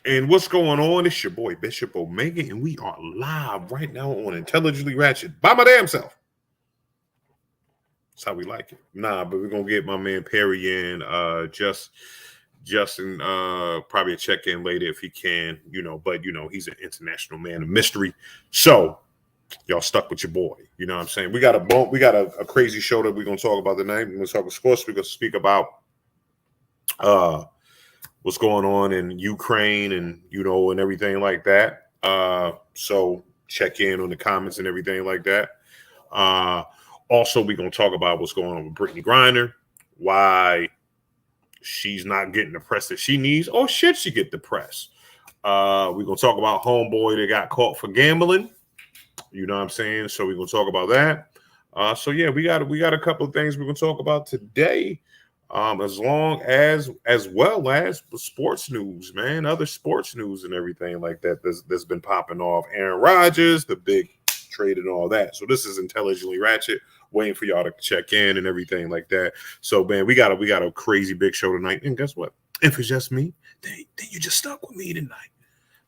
And what's going on? It's your boy Bishop Omega, and we are live right now on Intelligently Ratchet by my damn self. That's how we like it. Nah, but we're gonna get my man Perry in. Justin, probably a check in later if he can, but he's an international man of mystery. So y'all stuck with your boy. You know what I'm saying? We got a crazy show that we're gonna talk about tonight. We're gonna talk about sports. We're gonna speak about what's going on in Ukraine and and everything like that. So check in on the comments and everything like that. Also, we're gonna talk about what's going on with Brittany Griner, why she's not getting the press that she needs, or should she get the press? We're gonna talk about homeboy that got caught for gambling. You know what I'm saying? So we're gonna talk about that. So yeah, we got a couple of things we're gonna talk about today. As well as sports news, man, other sports news and everything like that that's been popping off. Aaron Rodgers, the big trade and all that. So this is Intelligently Ratchet, waiting for y'all to check in and everything like that. So man, we got a crazy big show tonight. And guess what? If it's just me, then you just stuck with me tonight.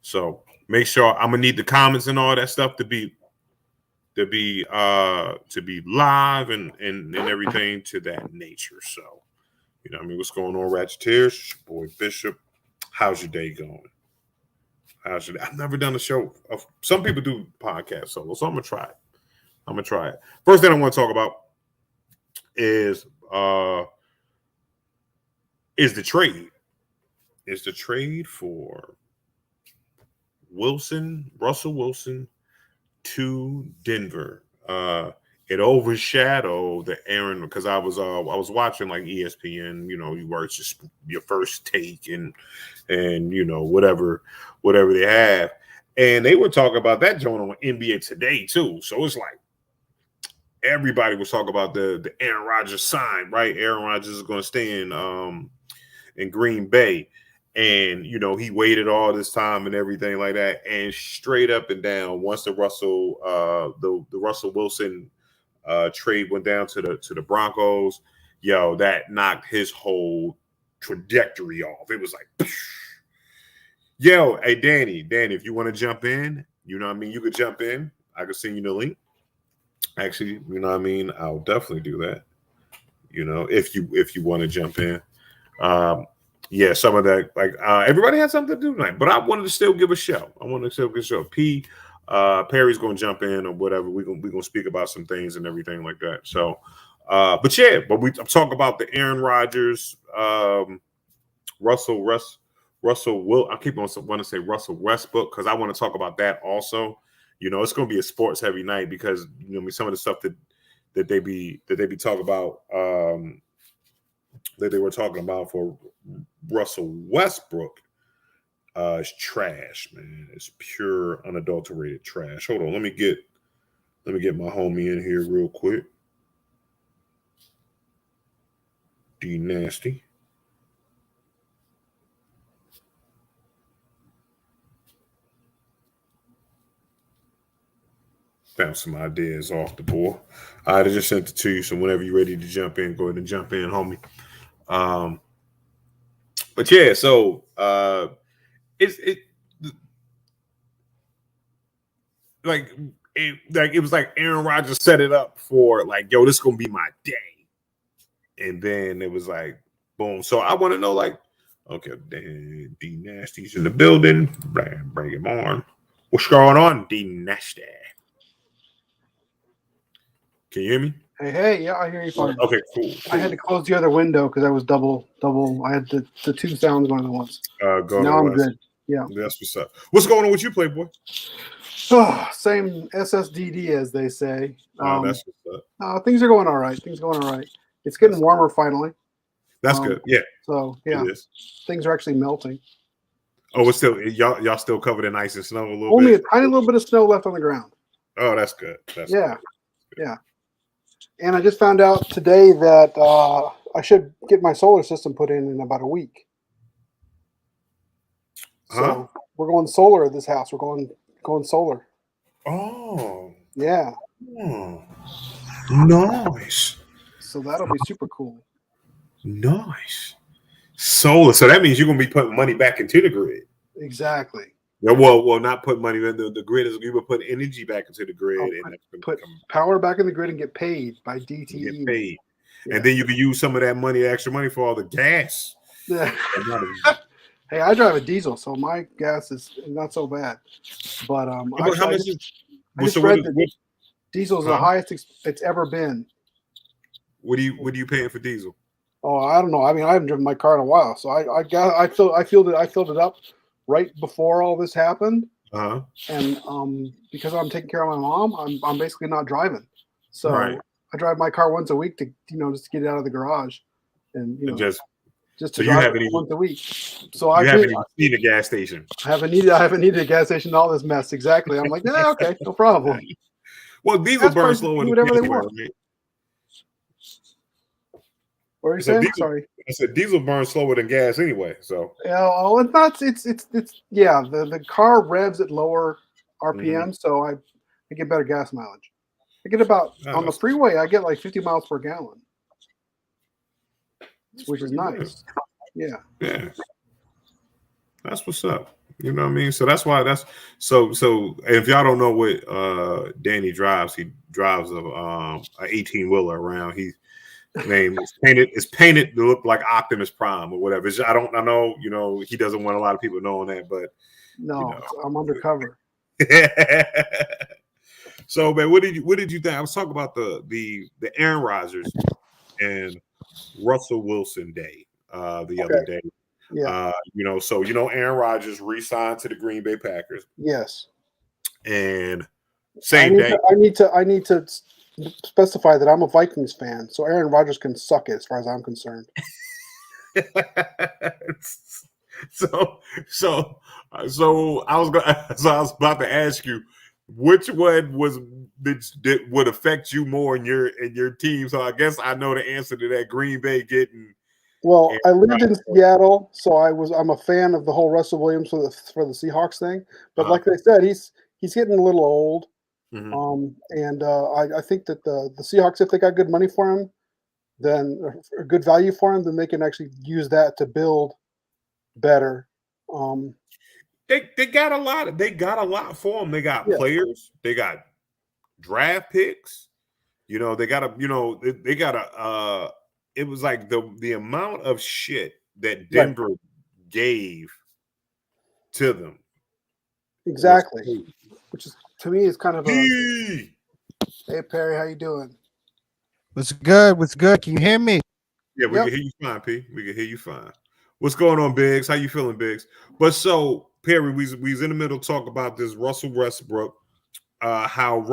So make sure I'm gonna need the comments and all that stuff to be live and everything to that nature. So. You know what I mean? What's going on, Ratcheteers? Boy Bishop. How's your day going? I've never done a show. Some people do podcasts solo, so I'm going to try it. First thing I want to talk about is the trade. Is the trade for Russell Wilson to Denver. It overshadowed the Aaron because I was watching like ESPN, you work just your first take and whatever they have, and they were talking about that joint on NBA Today too. So it's like everybody was talking about the Aaron Rodgers sign, right? Aaron Rodgers is going to stay in Green Bay, and he waited all this time and everything like that, and straight up and down once the Russell Wilson trade went down to the Broncos, that knocked his whole trajectory off. It was like, hey Danny, if you want to jump in, you could jump in. I could send you the link. Actually, I'll definitely do that. If you want to jump in. Some of that, like everybody had something to do tonight, but I wanted to still give a show. Perry's gonna jump in or whatever. We're gonna speak about some things and everything like that. So, I'm talking about the Aaron Rodgers, Russell Will. I keep on want to say Russell Westbrook because I want to talk about that also. It's gonna be a sports heavy night because some of the stuff that they be talking about that they were talking about for Russell Westbrook. It's trash, man. It's pure, unadulterated trash. Hold on, let me get my homie in here real quick. D Nasty. Bounce some ideas off the board. I just sent it to you, so whenever you're ready to jump in, go ahead and jump in, homie. But yeah, so it was like Aaron Rodgers set it up for like, this is gonna be my day, and then it was like, boom. So I want to know, like, okay, D Nasty's in the building. Bring him on. What's going on, D Nasty? Can you hear me? Hey, yeah, I hear you fine. Okay, cool. I had to close the other window because I was double. I had the two sounds going at once. Now I'm good. Yeah. That's what's up. What's going on with you, Playboy? Oh, same SSDD as they say. That's what's up. Things are going all right. It's getting warmer finally. That's good. Yeah. So yeah, things are actually melting. Oh, it's still y'all still covered in ice and snow a little bit. Only a tiny little bit of snow left on the ground. Oh, that's good. Yeah. And I just found out today that I should get my solar system put in about a week. So we're going solar at this house. We're going solar. Oh. Yeah. Nice. So that'll be super cool. Nice. Solar. So that means you're going to be putting money back into the grid. Exactly. Yeah, well, not put money in the grid is you would put energy back into the grid I'll and that's put come power back in the grid and get paid by get DTE. paid, Yeah. and then you can use some of that money, extra money, for all the gas. Yeah. Hey, I drive a diesel, so my gas is not so bad. But How much I just so read that diesel is the huh? highest it's ever been. What are you paying for diesel? Oh, I don't know. I mean, I haven't driven my car in a while, so I filled it up right before all this happened, and because I'm taking care of my mom, I'm basically not driving, so Right. I drive my car once a week to just to get it out of the garage, and Just to so you drive haven't it even once a week. So you haven't even seen a gas station. I haven't needed a gas station in all this mess. Exactly. I'm like, yeah, okay, no problem. Well, diesel Gas burns prices slower do than whatever they anyway, want. right? What are you So saying? diesel, Sorry. I said diesel burns slower than gas anyway. So Yeah, oh, it's not. It's yeah. The car revs at lower RPM, so I get better gas mileage. I get about on the freeway. I get like 50 miles per gallon, which is nice. Yeah. Yeah. That's what's up. You know what I mean? So that's why so if y'all don't know what Danny drives, he drives a 18-wheeler around. His name is painted to look like Optimus Prime or whatever. I know, he doesn't want a lot of people knowing that, but no, I'm undercover. So, man, what did you think? I was talking about the Aaron Rodgers and Russell Wilson day the other day. Yeah. Aaron Rodgers re-signed to the Green Bay Packers. Yes. And same day. I need to specify that I'm a Vikings fan, so Aaron Rodgers can suck it as far as I'm concerned. So I was about to ask you which one that would affect you more in your team. So I guess I know the answer to that. Green Bay getting. Well, I lived in Seattle, so I'm a fan of the whole Russell Williams for the Seahawks thing. But like they said, he's getting a little old. And I think that the Seahawks, if they got good money for him, then a good value for him, then they can actually use that to build better. They got a lot. They got a lot for him. They got players. They got draft picks. They got they got a. It was like the amount of shit that Denver gave to them. Exactly. Which is, to me, is kind of a. Hey Perry, how you doing? What's good? What's good? Can you hear me? Yeah, we can hear you fine, P. We can hear you fine. What's going on, Biggs? How you feeling, Biggs? But so Perry, we's in the middle talk about this Russell Westbrook, how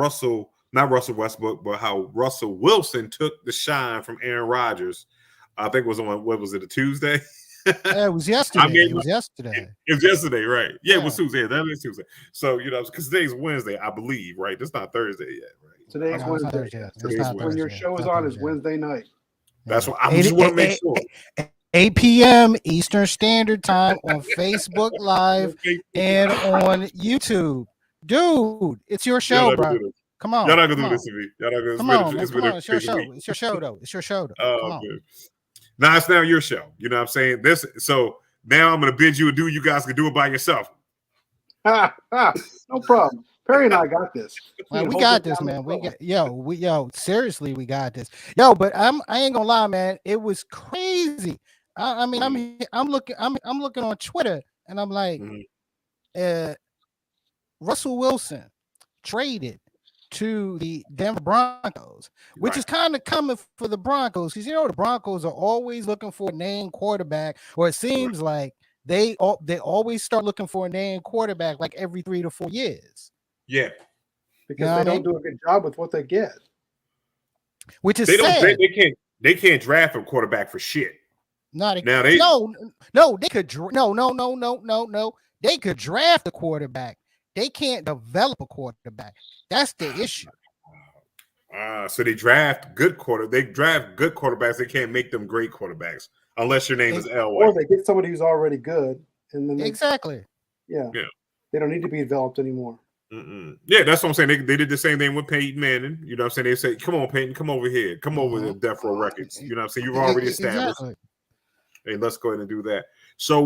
not Russell Westbrook, but how Russell Wilson took the shine from Aaron Rodgers. I think it was on, what was it, a Tuesday? Yeah, it was yesterday. It was yesterday, right? Yeah, it was Tuesday. That is Tuesday. So because today's Wednesday, I believe, right? It's not Thursday yet, right? Today's Wednesday. When your show is on, is Wednesday night. That's what I just want to make sure. 8 p.m. Eastern Standard Time on Facebook Live and on YouTube. Dude, it's your show, bro. Come on. Y'all not gonna do this to me. Y'all not gonna. Come on. It's your show. It's your show, though. It's your show, though. Come on. Now it's now your show. You know what I'm saying? So now I'm gonna bid you adieu. You guys can do it by yourself. No problem. Perry and I got this. Man, we got this, man. Seriously, we got this. But I ain't gonna lie, man. It was crazy. I mean, I'm looking on Twitter, and I'm like, Russell Wilson traded to the Denver Broncos, which is kind of coming for the Broncos, because the Broncos are always looking for a name quarterback, or it seems like they always start looking for a name quarterback like every 3 to 4 years. Yeah, because they don't do a good job with what they get. Which is sad. They can't draft a quarterback for shit. They could they could draft a quarterback. They can't develop a quarterback. That's the issue. So they draft good quarterbacks. They can't make them great quarterbacks unless your name is Elway. Or they get somebody who's already good, and then Yeah. They don't need to be developed anymore. Yeah, that's what I'm saying. They did the same thing with Peyton Manning. You know what I'm saying? They say, "Come on, Peyton, come over here. Come over to Death Row Records." You know what I'm saying? You've already established. Hey, let's go ahead and do that. So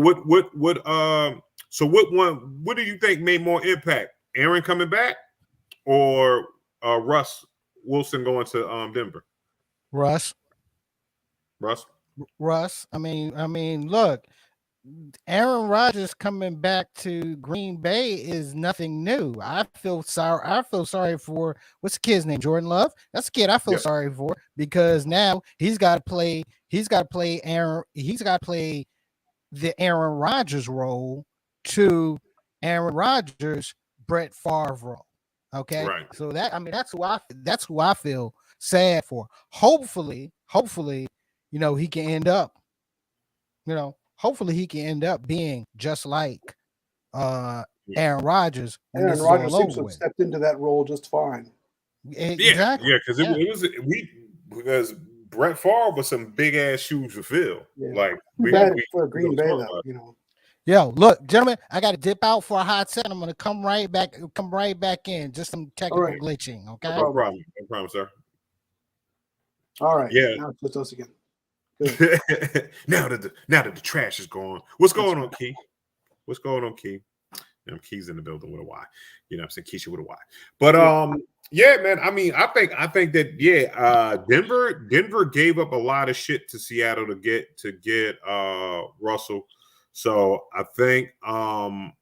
So what do you think made more impact? Aaron coming back or Russ Wilson going to Denver? Russ. I mean, look, Aaron Rodgers coming back to Green Bay is nothing new. I feel sorry for what's the kid's name? Jordan Love. That's the kid I feel sorry for because now he's got to play the Aaron Rodgers role to Aaron Rodgers Brett Favre role. Okay, right. So that's who I feel sad for. Hopefully, he can end up, hopefully he can end up being just like Aaron Rodgers. Aaron Rodgers seems to have stepped into that role just fine. Exactly. Yeah, because Brett Favre was some big ass shoes to fill. Yeah. Like for Green Bay, though, Yo, look, gentlemen, I got to dip out for a hot second. I'm gonna come right back in. Just some technical glitching. Okay. No problem, sir. All right. Yeah. Now it's just us again. now that the trash is gone, what's going on, Key? What's going on, Key? Key's in the building with a Y. You know, I'm saying Keisha with a Y. But yeah, man. I mean, I think that Denver gave up a lot of shit to Seattle to get Russell. So I think I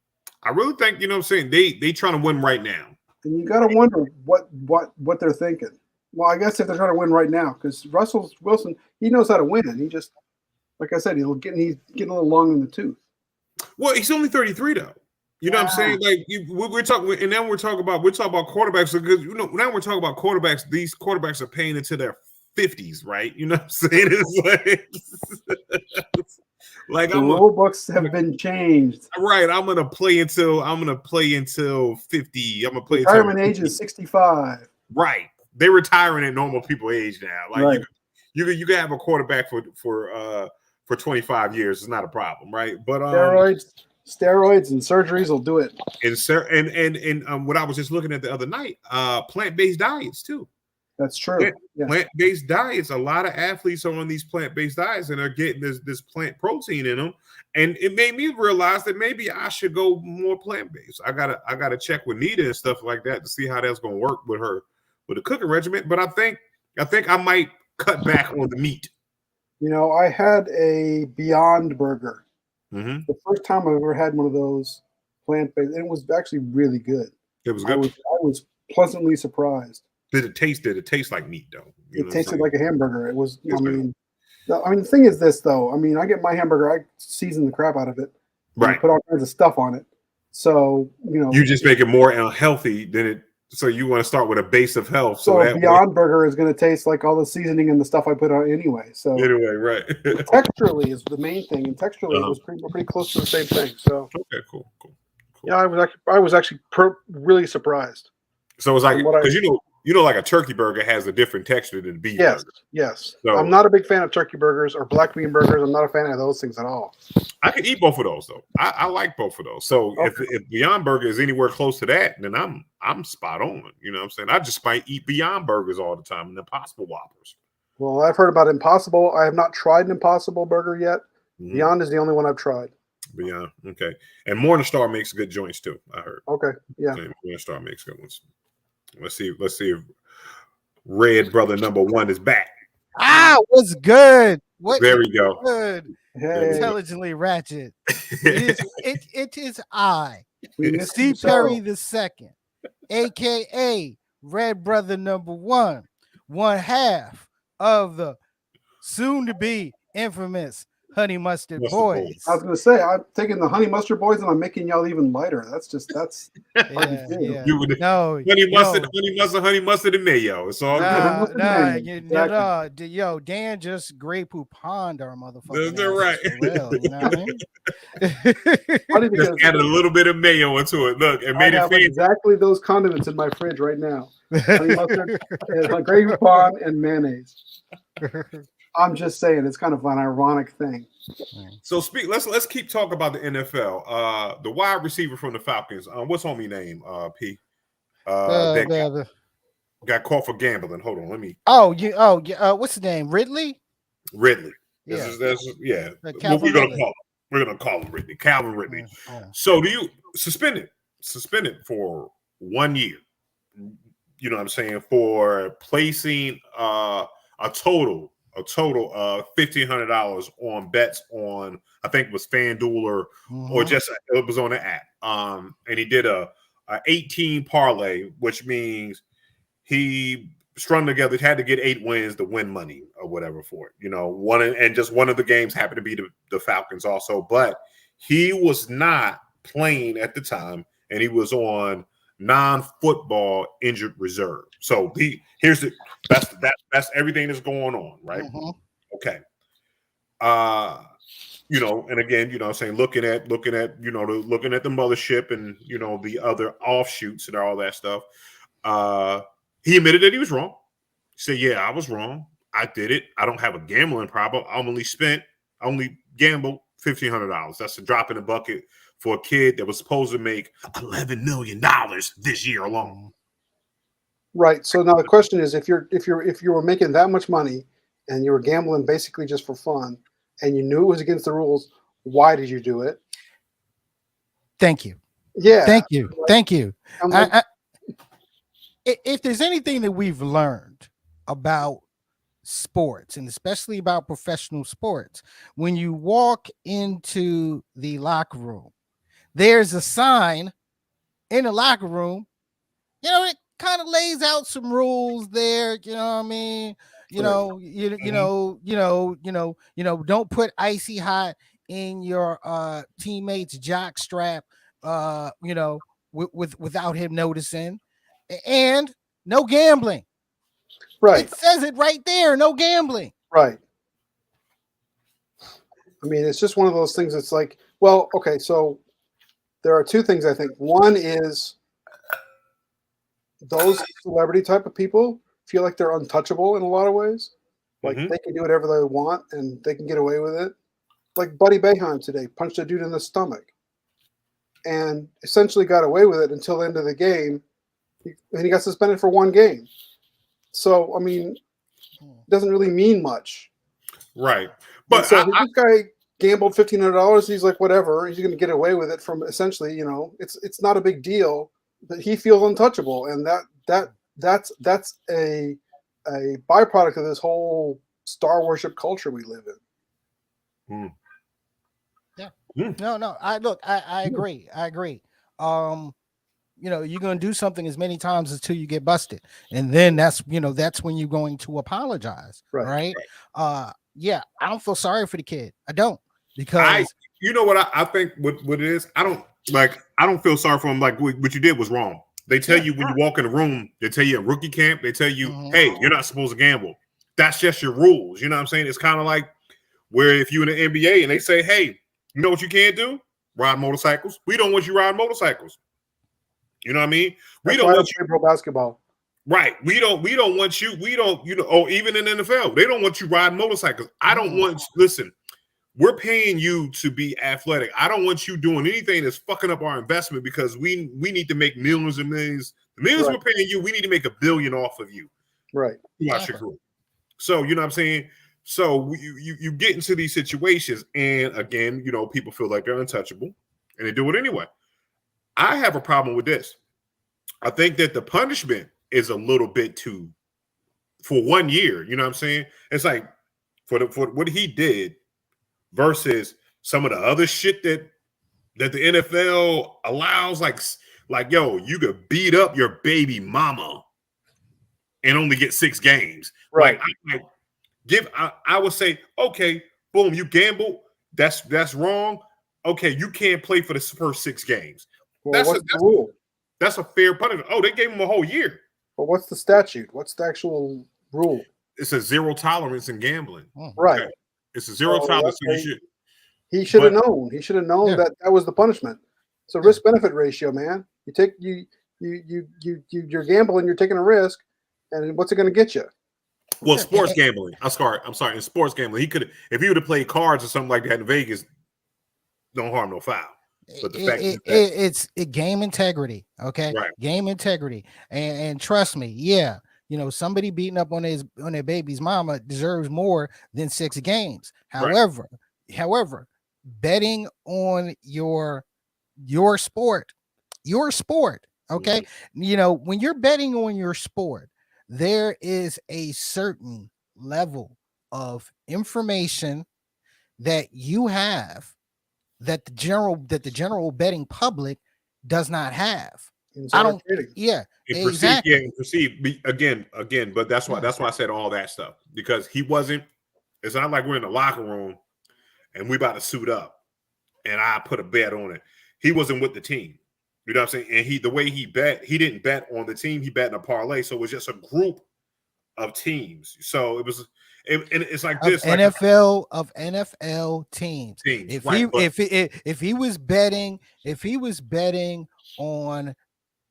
really think, you know what I'm saying, they trying to win right now. And you gotta wonder what they're thinking. Well, I guess if they're trying to win right now, because Russell Wilson, he knows how to win, and he just, like I said, he's getting a little long in the tooth. Well, he's only 33 though. You know what I'm saying? Like we're talking, and then we're talking about quarterbacks because now we're talking about quarterbacks. These quarterbacks are paying into their 50s, right? You know what I'm saying? It's like the rule books have been changed. Right. I'm gonna play until 50. I'm gonna play. Retirement age is 65. Right. They're retiring at normal people age now. Like you can have a quarterback for 25 years. It's not a problem, right? But steroids and surgeries will do it. And what I was just looking at the other night, plant-based diets too. That's true. Plant-based diets. A lot of athletes are on these plant-based diets and are getting this plant protein in them. And it made me realize that maybe I should go more plant-based. I gotta check with Nita and stuff like that to see how that's gonna work with the cooking regimen. But I think I might cut back on the meat. You know, I had a Beyond Burger. Mm-hmm. The first time I ever had one of those plant-based, and it was actually really good. It was good. I was pleasantly surprised. Did it taste like meat though? It tasted like a hamburger. It was. I mean, the thing is this though. I mean, I get my hamburger. I season the crap out of it. Right. Put all kinds of stuff on it. So you just make it more unhealthy than it. So you want to start with a base of health. So a Beyond Burger is going to taste like all the seasoning and the stuff I put on anyway. So right. Texturally is the main thing, and texturally it was pretty close to the same thing. So okay, cool. Yeah, I was actually really surprised. So it's like because like a turkey burger has a different texture than beef burger. Yes. So, I'm not a big fan of turkey burgers or black bean burgers. I'm not a fan of those things at all. I could eat both of those though. I like both of those. So if Beyond Burger is anywhere close to that, then I'm spot on. You know what I'm saying? I just might eat Beyond Burgers all the time and Impossible Whoppers. Well, I've heard about Impossible. I have not tried an Impossible Burger yet. Mm-hmm. Beyond is the only one I've tried. Beyond, okay. And Morningstar makes good joints too, I heard. Okay, yeah. Morningstar makes good ones. Let's see if Red Brother number 1 is back. What's good? There we go. Good. Hey. Intelligently ratchet. It is I, Steve Perry II, aka Red Brother number 1, one half of the soon to be infamous Honey Mustard Boys. I was going to say, I'm taking the Honey Mustard Boys and I'm making y'all even lighter. That's Honey mustard, and mayo. It's all good. Yo, Dan just Grey Poop Pond our motherfucker. They're right. Real, you know what I mean? Just added a little bit of mayo into it. Look, it made it fancy. Exactly those condiments in my fridge right now. Honey mustard, Grey Poop Pond, and mayonnaise. I'm just saying, it's kind of an ironic thing. So let's keep talking about the NFL. The wide receiver from the Falcons. What's homie name? P. That got caught for gambling. Hold on, let me. What's the name? Ridley. Yeah. What we gonna call him? We're gonna call him Ridley, Calvin Ridley. Oh. So do you suspended for 1 year? You know what I'm saying, for placing a total of $1,500 on bets on, I think it was FanDuel or just it was on the app. And he did a 18 parlay, which means he strung together, had to get 8 wins to win money or whatever for it. You know, just one of the games happened to be the Falcons also, but he was not playing at the time, and he was on non-football injured reserve. So that's everything that's going on, right? Okay. You know, and again, you know, saying looking at the mothership and the other offshoots and all that stuff. He admitted that he was wrong. He said, "Yeah, I was wrong. I did it. I don't have a gambling problem. I only gambled $1,500. That's a drop in the bucket for a kid that was supposed to make $11 million this year alone." Right. So now the question is, if you were making that much money and you were gambling basically just for fun, and you knew it was against the rules, why did you do it? Thank you. Yeah. Thank you. Thank you. Like, If there's anything that we've learned about sports, and especially about professional sports, when you walk into the locker room, there's a sign in the locker room, it kind of lays out some rules there, you know what I mean? Don't put icy hot in your teammate's jock strap, without him noticing, and no gambling. Right. It says it right there. No gambling. Right. I mean, it's just one of those things. It's like, well, okay, so there are two things I think. One is those celebrity type of people feel like they're untouchable in a lot of ways. Like they can do whatever they want and they can get away with it. Like Buddy Boeheim today punched a dude in the stomach and essentially got away with it until the end of the game. And he got suspended for 1 game. So, I mean, it doesn't really mean much. Right. But so this guy gambled $1,500. He's like, whatever. He's going to get away with it from essentially, it's not a big deal. But he feels untouchable. And that's a byproduct of this whole star worship culture we live in. Yeah. No. I agree. I agree. You're going to do something as many times until you get busted. And then that's when you're going to apologize. Right. Yeah. I don't feel sorry for the kid. I don't, because I think what it is. I don't feel sorry for him. Like what you did was wrong. They tell you when you walk in the room, they tell you at rookie camp, they tell you, hey, you're not supposed to gamble. That's just your rules. You know what I'm saying? It's kind of like where if you're in the NBA and they say, hey, you know what you can't do? Ride motorcycles. We don't want you riding motorcycles. You know what I mean? We don't want you pro basketball. Right. We don't want you. We don't, even in the NFL, they don't want you riding motorcycles. I don't want, listen, we're paying you to be athletic. I don't want you doing anything that's fucking up our investment because we need to make millions and millions. The millions we're paying you, we need to make $1 billion off of you. Right. So, you know what I'm saying? So you get into these situations, and again, people feel like they're untouchable, and they do it anyway. I have a problem with this. I think that the punishment is a little bit too for 1 year. You know what I'm saying? It's like for what he did versus some of the other shit that the NFL allows, like yo, you could beat up your baby mama and only get 6 games. Right. I would say, okay, boom, you gambled. That's wrong. Okay, you can't play for the first 6 games. Well, what's the rule? That's a fair punishment. Oh, they gave him a whole year. But what's the statute? What's the actual rule? It's a 0 tolerance in gambling. Right. Okay. It's a 0 tolerance. He should have known. He should have known that was the punishment. It's a risk benefit ratio, man. You're gambling. You're taking a risk, and what's it going to get you? Well, sports gambling. I'm sorry. In sports gambling, he could, if he would have played cards or something like that in Vegas, no harm, no foul. But the fact it's game integrity, okay? Right. Game integrity, and trust me, somebody beating up on their baby's mama deserves more than 6 games. However, betting on your sport, okay? You know, when you're betting on your sport, there is a certain level of information that you have that the general betting public does not have. I don't. Yeah, exactly. Perceive again. But that's why I said all that stuff, because he wasn't. It's not like we're in the locker room and we about to suit up and I put a bet on it. He wasn't with the team. You know what I'm saying? And the way he bet, he didn't bet on the team. He bet in a parlay. So it was just a group of teams. So it's like this NFL teams. If he was betting on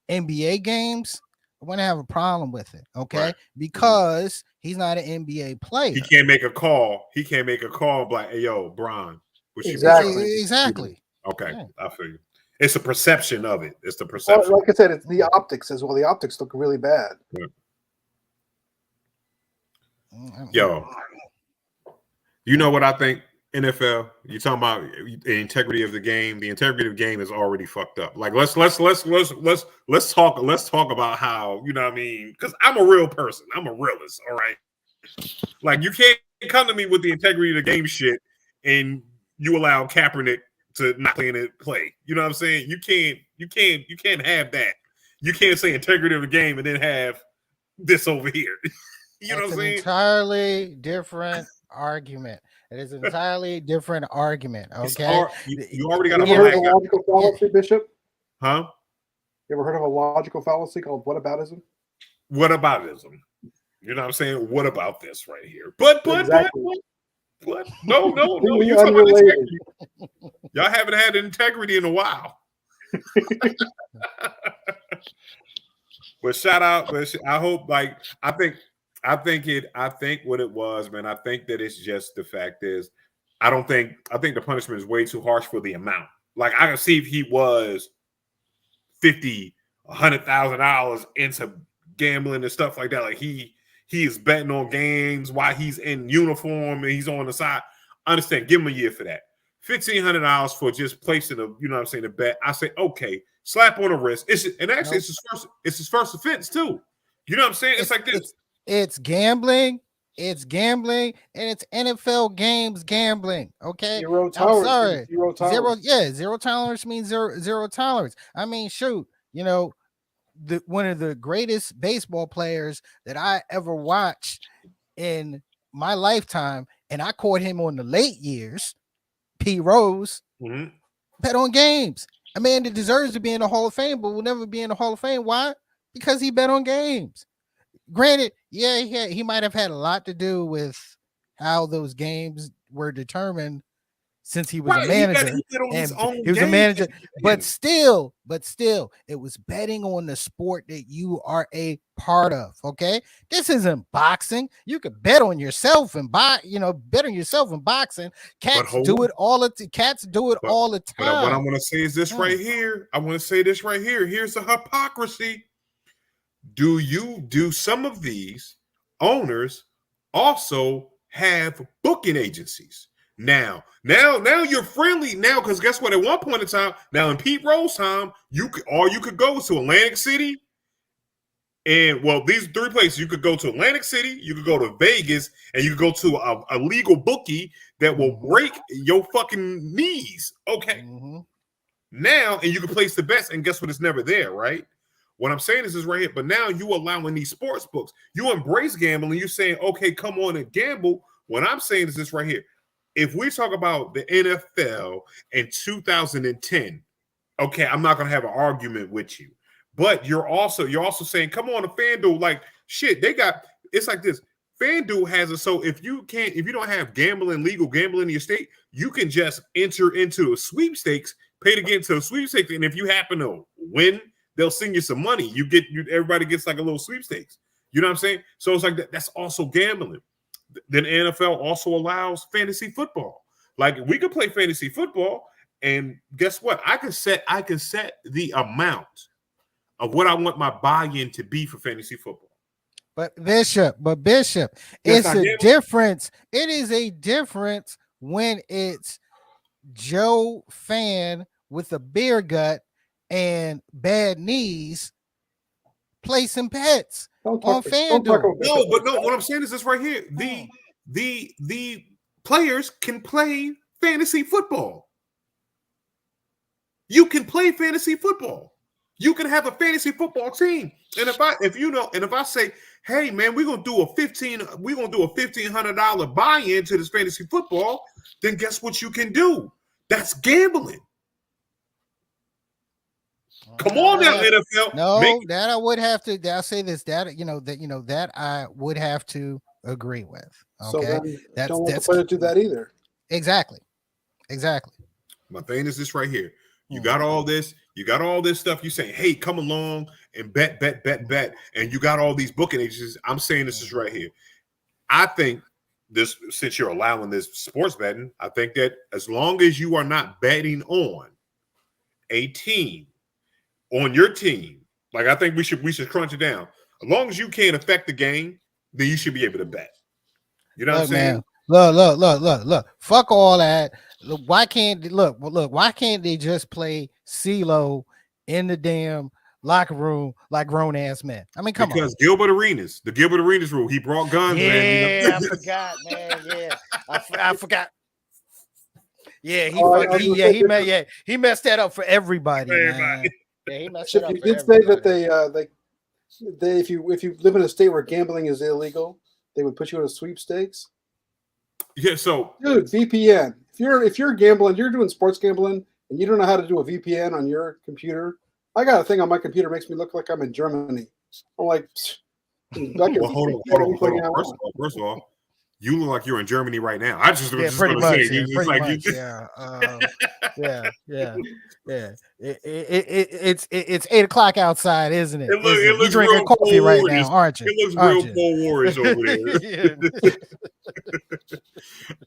NBA games, I wouldn't have a problem with it, okay? Right. Because he's not an NBA player. He can't make a call. Like, hey, yo, Bron. Exactly. Okay, yeah. I feel you. It's a perception of it. It's the perception. Well, like I said, it's the optics as well. The optics look really bad. Yeah. Yo, you know what I think? NFL, you talking about the integrity of the game. The integrity of the game is already fucked up. Like let's talk about how, you know what I mean? Because I'm a real person. I'm a realist. All right. Like you can't come to me with the integrity of the game shit and you allow Kaepernick to not play. You know what I'm saying? You can't have that. You can't say integrity of the game and then have this over here. You know what I'm saying? Entirely different argument. It is an entirely different argument. Okay, you already got a logical fallacy, Bishop? Huh? You ever heard of a logical fallacy called whataboutism? Whataboutism. You know what I'm saying? What about this right here? But exactly. No. You talking about integrity. Y'all haven't had integrity in a while. But shout out. I hope. Like I think what it was, man. I think that it's just the fact is, I think the punishment is way too harsh for the amount. Like I can see if he was $100,000 into gambling and stuff like that. Like he is betting on games while he's in uniform and he's on the side. I understand. Give him a year for that. $1,500 for just placing a, you know what I'm saying, a bet. I say, okay, slap on the wrist. It's his first offense too. You know what I'm saying? It's like this. It's gambling, and it's NFL games gambling. Okay. Zero tolerance. I'm sorry. Zero tolerance means zero tolerance. I mean, shoot, you know, one of the greatest baseball players that I ever watched in my lifetime, and I caught him on the late years, P. Rose, bet on games. A man that deserves to be in the Hall of Fame, but will never be in the Hall of Fame. Why? Because he bet on games. Granted, he might have had a lot to do with how those games were determined, since he was a manager. He was a manager, but still, it was betting on the sport that you are a part of. Okay, this isn't boxing. You could bet on yourself and bet on yourself in boxing. Cats do it all the time. But what I want to say is this right here. I want to say this right here. Here's the hypocrisy. Do some of these owners also have booking agencies? Now you're friendly now, because guess what? At one point in time, now in Pete Rose time, you could go to Atlantic City, and these three places you could go to: Atlantic City, you could go to Vegas, and you could go to a legal bookie that will break your fucking knees. Okay, now and you can place the bets, and guess what? It's never there, right? What I'm saying is right here, but now you allowing these sports books. You embrace gambling. You're saying, okay, come on and gamble. What I'm saying is this right here. If we talk about the NFL in 2010, okay, I'm not going to have an argument with you. But you're also saying, come on, to FanDuel, like shit, it's like this. FanDuel has it so if you don't have legal gambling in your state, you can just enter into a sweepstakes, pay to get into a sweepstakes, and if you happen to win, they'll send you some money. Everybody gets like a little sweepstakes. You know what I'm saying? So it's like that's also gambling. Then NFL also allows fantasy football. Like we could play fantasy football, and guess what? I can set the amount of what I want my buy-in to be for fantasy football. But Bishop, it's a difference. It is a difference when it's Joe fan with a beer gut and bad knees placing bets on FanDuel. No, but no, what I'm saying is this right here. The players can play fantasy football. You can play fantasy football. You can have a fantasy football team. And if I say, hey man, we're gonna do a $1,500 buy-in to this fantasy football, then guess what you can do? That's gambling. Come on now, NFL. No, that I would have to. I'll say this. That that I would have to agree with. Okay, so then don't want the player to do that either. Exactly. My thing is this right here. You got all this. You got all this stuff. You saying, hey, come along and bet, and you got all these booking agencies. I'm saying this is right here. I think this, since you're allowing this sports betting, I think that as long as you are not betting on a team, on your team, like I think we should crunch it down. As long as you can't affect the game, then you should be able to bet. You know what I'm saying? Man, look. Fuck all that. Look, why can't they just play CeeLo in the damn locker room like grown ass men? I mean, come on. Because Gilbert Arenas, the Gilbert Arenas rule, he brought guns. Yeah, man, I forgot, man. Yeah, I forgot. Yeah, he messed that up for everybody. Man. Yeah, he messed it up. You did say that they if you live in a state where gambling is illegal, they would put you in a sweepstakes. Yeah, so dude, VPN. If you're gambling, you're doing sports gambling, and you don't know how to do a VPN on your computer. I got a thing on my computer makes me look like I'm in Germany. I'm like, well, hold on. First of all, you look like you're in Germany right now. I just pretty much. It's 8:00 outside, isn't it? You're drinking coffee right now, aren't you? It looks real Cold Warish over there.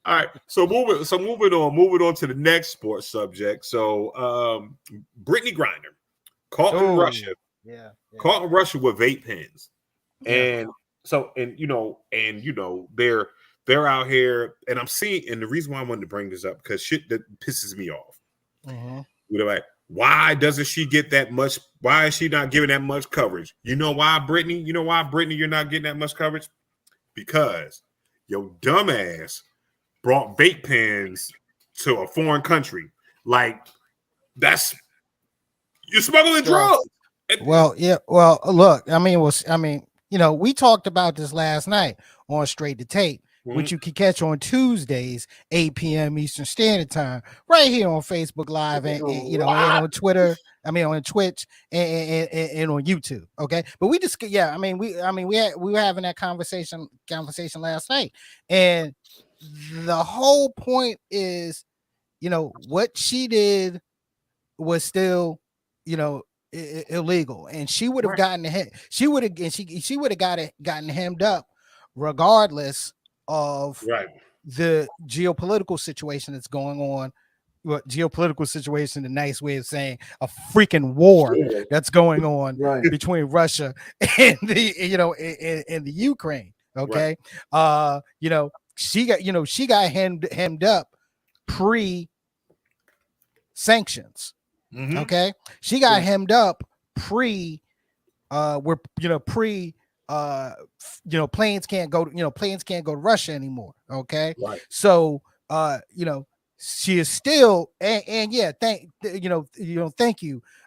All right, so moving on to the next sports subject. So, Brittany Griner caught in Russia. Yeah. Caught in Russia with vape pens, and they're out here, and I'm seeing, and the reason why I wanted to bring this up because shit that pisses me off. They're like, why doesn't she get that much? Why is she not giving that much coverage? You know why, Brittany? You're not getting that much coverage? Because your dumbass brought vape pens to a foreign country. Like, you're smuggling drugs. Well, yeah. Well, look, I mean, we talked about this last night on Straight to Tape, which you can catch on Tuesdays, 8 p.m. Eastern Standard Time, right here on Facebook Live and and on Twitter. I mean, on Twitch and on YouTube. Okay, but we just we were having that conversation last night, and the whole point is, what she did was still, illegal, and she would have gotten gotten hemmed up regardless of the geopolitical situation that's going on. Well, geopolitical situation, a nice way of saying a freaking war that's going on between Russia and the Ukraine. Okay. She got hemmed up pre-sanctions. Okay, she got hemmed up planes can't go to Russia anymore. Okay, so she is still thank you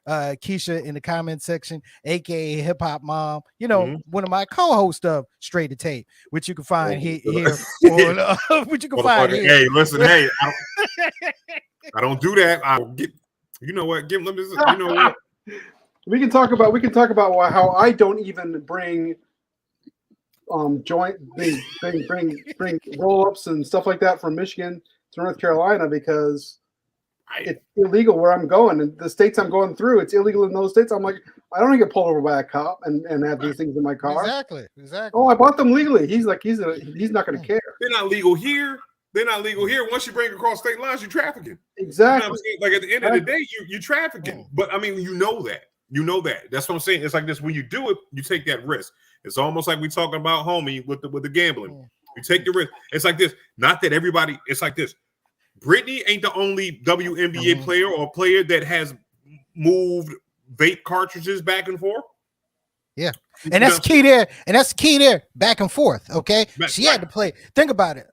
Keisha in the comment section, aka Hip Hop Mom, one of my co-hosts of Straight to Tape, which you can find here on which you can find here. Hey, listen, I don't do that. I'll get. You know what? Let me. You know what? We can talk about how I don't even bring bring roll-ups and stuff like that from Michigan to North Carolina because it's illegal where I'm going, and the states I'm going through, it's illegal in those states. I'm like, I don't want to get pulled over by a cop and have these things in my car. Exactly. Oh, I bought them legally. He's like, he's not going to care. They're not legal here. They're not legal here. Once you bring across state lines, you're trafficking. Exactly. Like at the end of the day, you're trafficking. But I mean, you know that. That's what I'm saying. It's like this. When you do it, you take that risk. It's almost like we talking about homie with the gambling. You take the risk. It's like this. Not that everybody. It's like this. Brittany ain't the only WNBA Mhm. player or player that has moved vape cartridges back and forth. Yeah. You And know that's what key there. And that's the key there. Back and forth. Okay. Back- She had right. to play. Think about it.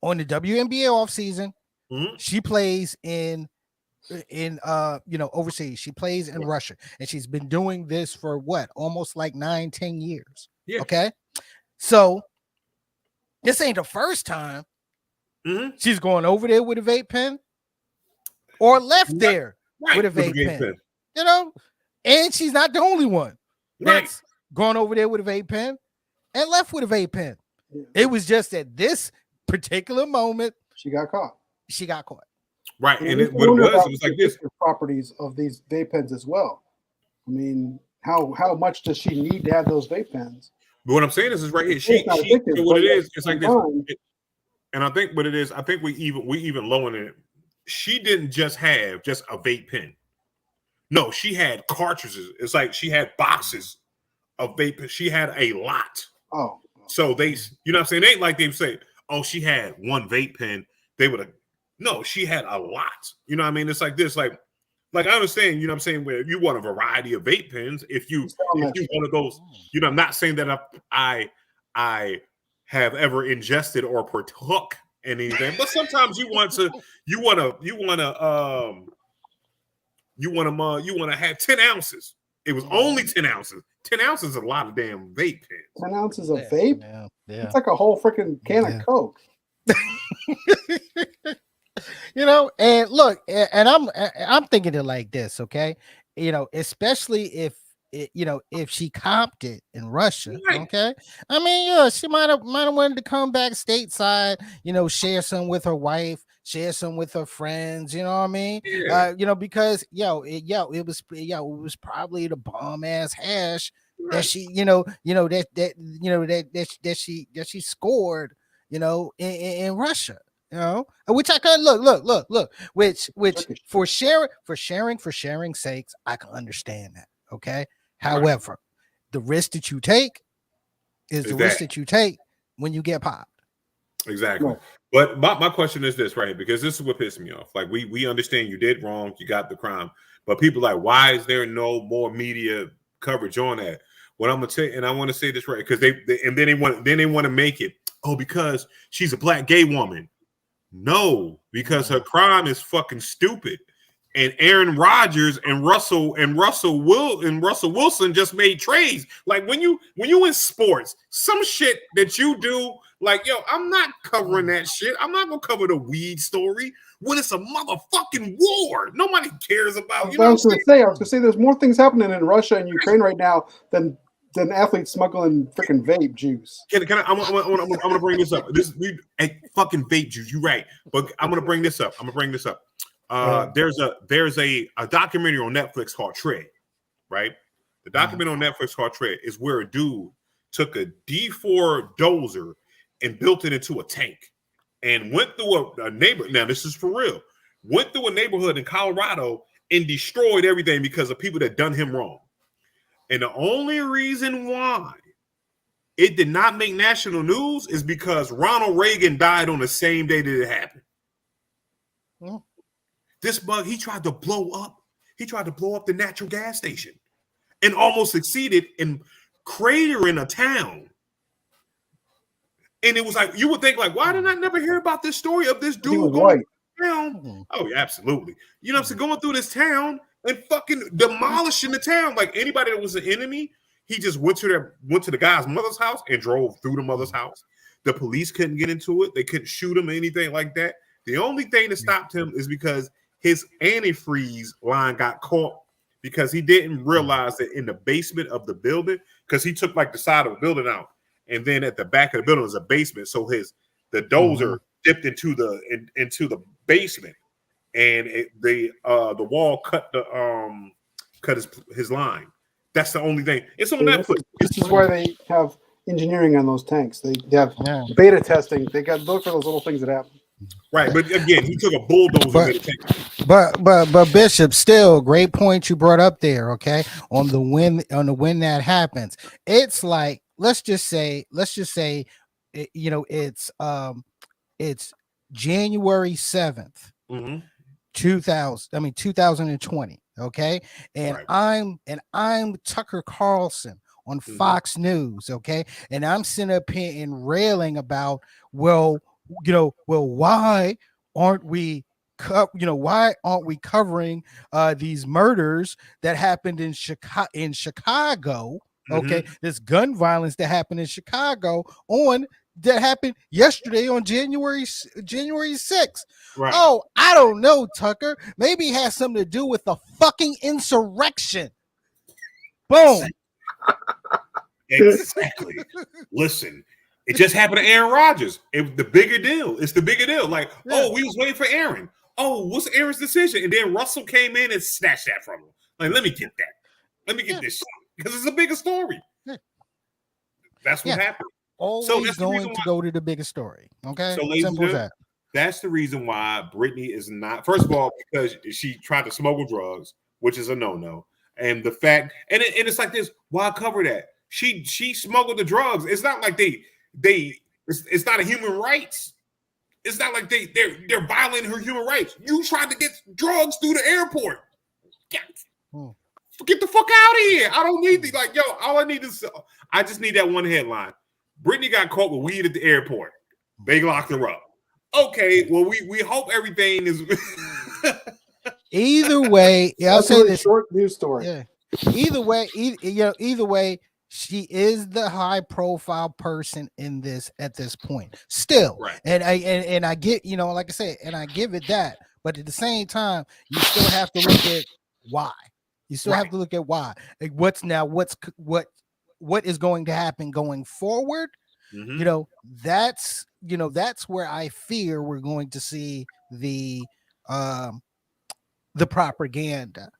On the WNBA offseason, Mhm. she plays in overseas. She plays in Russia. And she's been doing this for what? Almost like 9-10 years. Yeah. Okay. So this ain't the first time Mhm. she's going over there with a vape pen or left there Right. with a vape pen. You know, and she's not the only one Right. that's gone over there with a vape pen and left with a vape pen. Yeah. It was just at this particular moment She got caught. she got caught. Right. And And we it, can what it wonder was about like the this. addictive properties of these vape pens as well. I mean, how much does she need to have those vape pens? But what I'm saying is right here. It's not addictive, So what but it at is, it's the like same this. time- And I think what it is, I think we even low in it. She didn't just have just a vape pen. No, she had cartridges. It's like she had boxes of vape pens. She had a lot. Oh, So they, you know what I'm saying? It ain't like they say, oh, she had one vape pen. They would have, no, she had a lot. You know what I mean? It's like this, like I understand, you know what I'm saying, where you want a variety of vape pens. If you one of those, you know, I'm not saying that I have ever ingested or partook in anything, but sometimes you want to have 10 ounces. It was only 10 ounces. 10 ounces is a lot of damn vape pens. 10 ounces of vape? Yeah. It's like a whole freaking can of Coke. And look, and I'm thinking it like this, okay? Especially if she comped it in Russia, Right. okay? I mean, she might have wanted to come back stateside, share some with her wife, share some with her friends, you know what I mean? Yeah. Because it was probably the bomb ass hash that Right. she, that she scored, in Russia. Which I can look, which for sharing sakes, I can understand that. Okay. However, the risk that you take is the risk that you take when you get popped. Exactly. Right. But my question is this, right? Because this is what pissed me off. Like we understand you did wrong, you got the crime, but people like, why is there no more media coverage on that? What I'm gonna tell you, and I want to say this right, because then they want to make it, oh, because she's a black gay woman. No, because her crime is fucking stupid. And Aaron Rodgers and Russell Wilson just made trades. Like when you in sports, some shit that you do, like, yo, I'm not covering that shit. I'm not gonna cover the weed story when it's a motherfucking war. Nobody cares about. I was gonna say there's more things happening in Russia and Ukraine right now than athletes smuggling freaking vape juice. I'm gonna bring this up. Fucking vape juice. You're right, but I'm gonna bring this up. There's a documentary on Netflix called Tread, right? The documentary on Netflix called Tread is where a dude took a D4 dozer and built it into a tank and went through a neighborhood. Now, this is for real. Went through a neighborhood in Colorado and destroyed everything because of people that done him wrong. And the only reason why it did not make national news is because Ronald Reagan died on the same day that it happened. Hmm. This bug, he tried to blow up the natural gas station and almost succeeded in cratering a town. And it was like, you would think, like, why did I never hear about this story of this dude going through town? Oh, yeah, absolutely. You know what I'm saying? Going through this town and fucking demolishing the town. Like anybody that was an enemy, he just went to the guy's mother's house and drove through the mother's house. The police couldn't get into it. They couldn't shoot him or anything like that. The only thing that stopped him is because his antifreeze line got caught because he didn't realize that in the basement of the building, because he took like the side of the building out, and then at the back of the building is a basement. So the dozer dipped into the basement, and the wall cut his line. That's the only thing. It's on Netflix. This is why they have engineering on those tanks. They have beta testing. They got look for those little things that happen. Right, but again, he took a bulldozer. But Bishop, still great point you brought up there. Okay, on the when that happens, it's like let's just say, it's January 7th, 2020. Okay. And I'm Tucker Carlson on Fox News. Okay. And I'm sitting up here and railing about, why aren't we covering these murders that happened in Chicago? Okay, this gun violence that happened in Chicago that happened yesterday on January 6th. Right. Oh, I don't know, Tucker. Maybe it has something to do with the fucking insurrection. Boom. Exactly. Listen, it just happened to Aaron Rodgers. The bigger deal. It's the bigger deal. Like, we was waiting for Aaron. Oh, what's Aaron's decision? And then Russell came in and snatched that from him. Like, let me get that. Let me get this shit. Because it's a bigger story. Yeah. That's what happened. Always going to go to the biggest story. Okay. So, simple as that. That's the reason why Brittany is not. First of all, because she tried to smuggle drugs, which is a no-no, and the fact, and it's like this. Why cover that? She smuggled the drugs. It's not like it's not a human rights. It's not like they're violating her human rights. You tried to get drugs through the airport. Get the fuck out of here. I don't need all I need is I just need that one headline. Brittany got caught with weed at the airport. They locked her up. Okay, well, we hope everything is either way. I'll say this short news story. Yeah. Either way, she is the high profile person in this at this point. Still, right. And I get, like I said, and I give it that, but at the same time, you still have to look at why. You still have to look at why. Like what is going to happen going forward. That's where I fear we're going to see the propaganda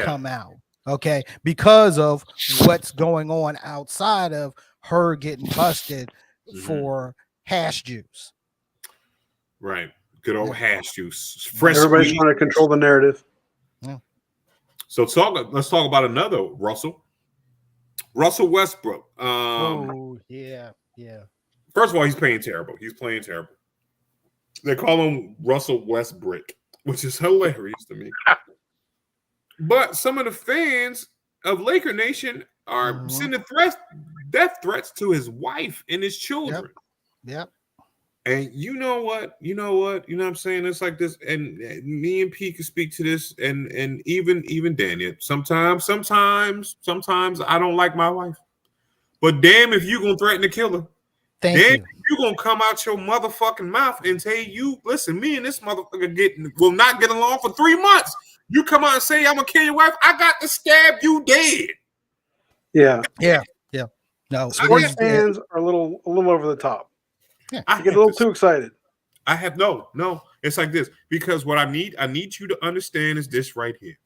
come out. Okay, because of what's going on outside of her getting busted for hash juice. Right. Good old hash juice. Everybody's trying to control the narrative. Yeah. So let's talk about another Russell Westbrook. Yeah. First of all, he's playing terrible. They call him Russell Westbrook, which is hilarious to me. But some of the fans of Laker Nation are sending death threats to his wife and his children. Yep. And you know what? You know what I'm saying? It's like this, and me and P can speak to this, and even Daniel. Sometimes I don't like my wife, but damn, if you gonna threaten to kill her, then you gonna come out your motherfucking mouth and say, listen, me and this motherfucker will not get along for 3 months. You come out and say I'm gonna kill your wife. I got to stab you dead. Yeah. No, sports fans are a little over the top. Yeah, I get a little too excited. I have no. It's like this because what I need you to understand is this right here.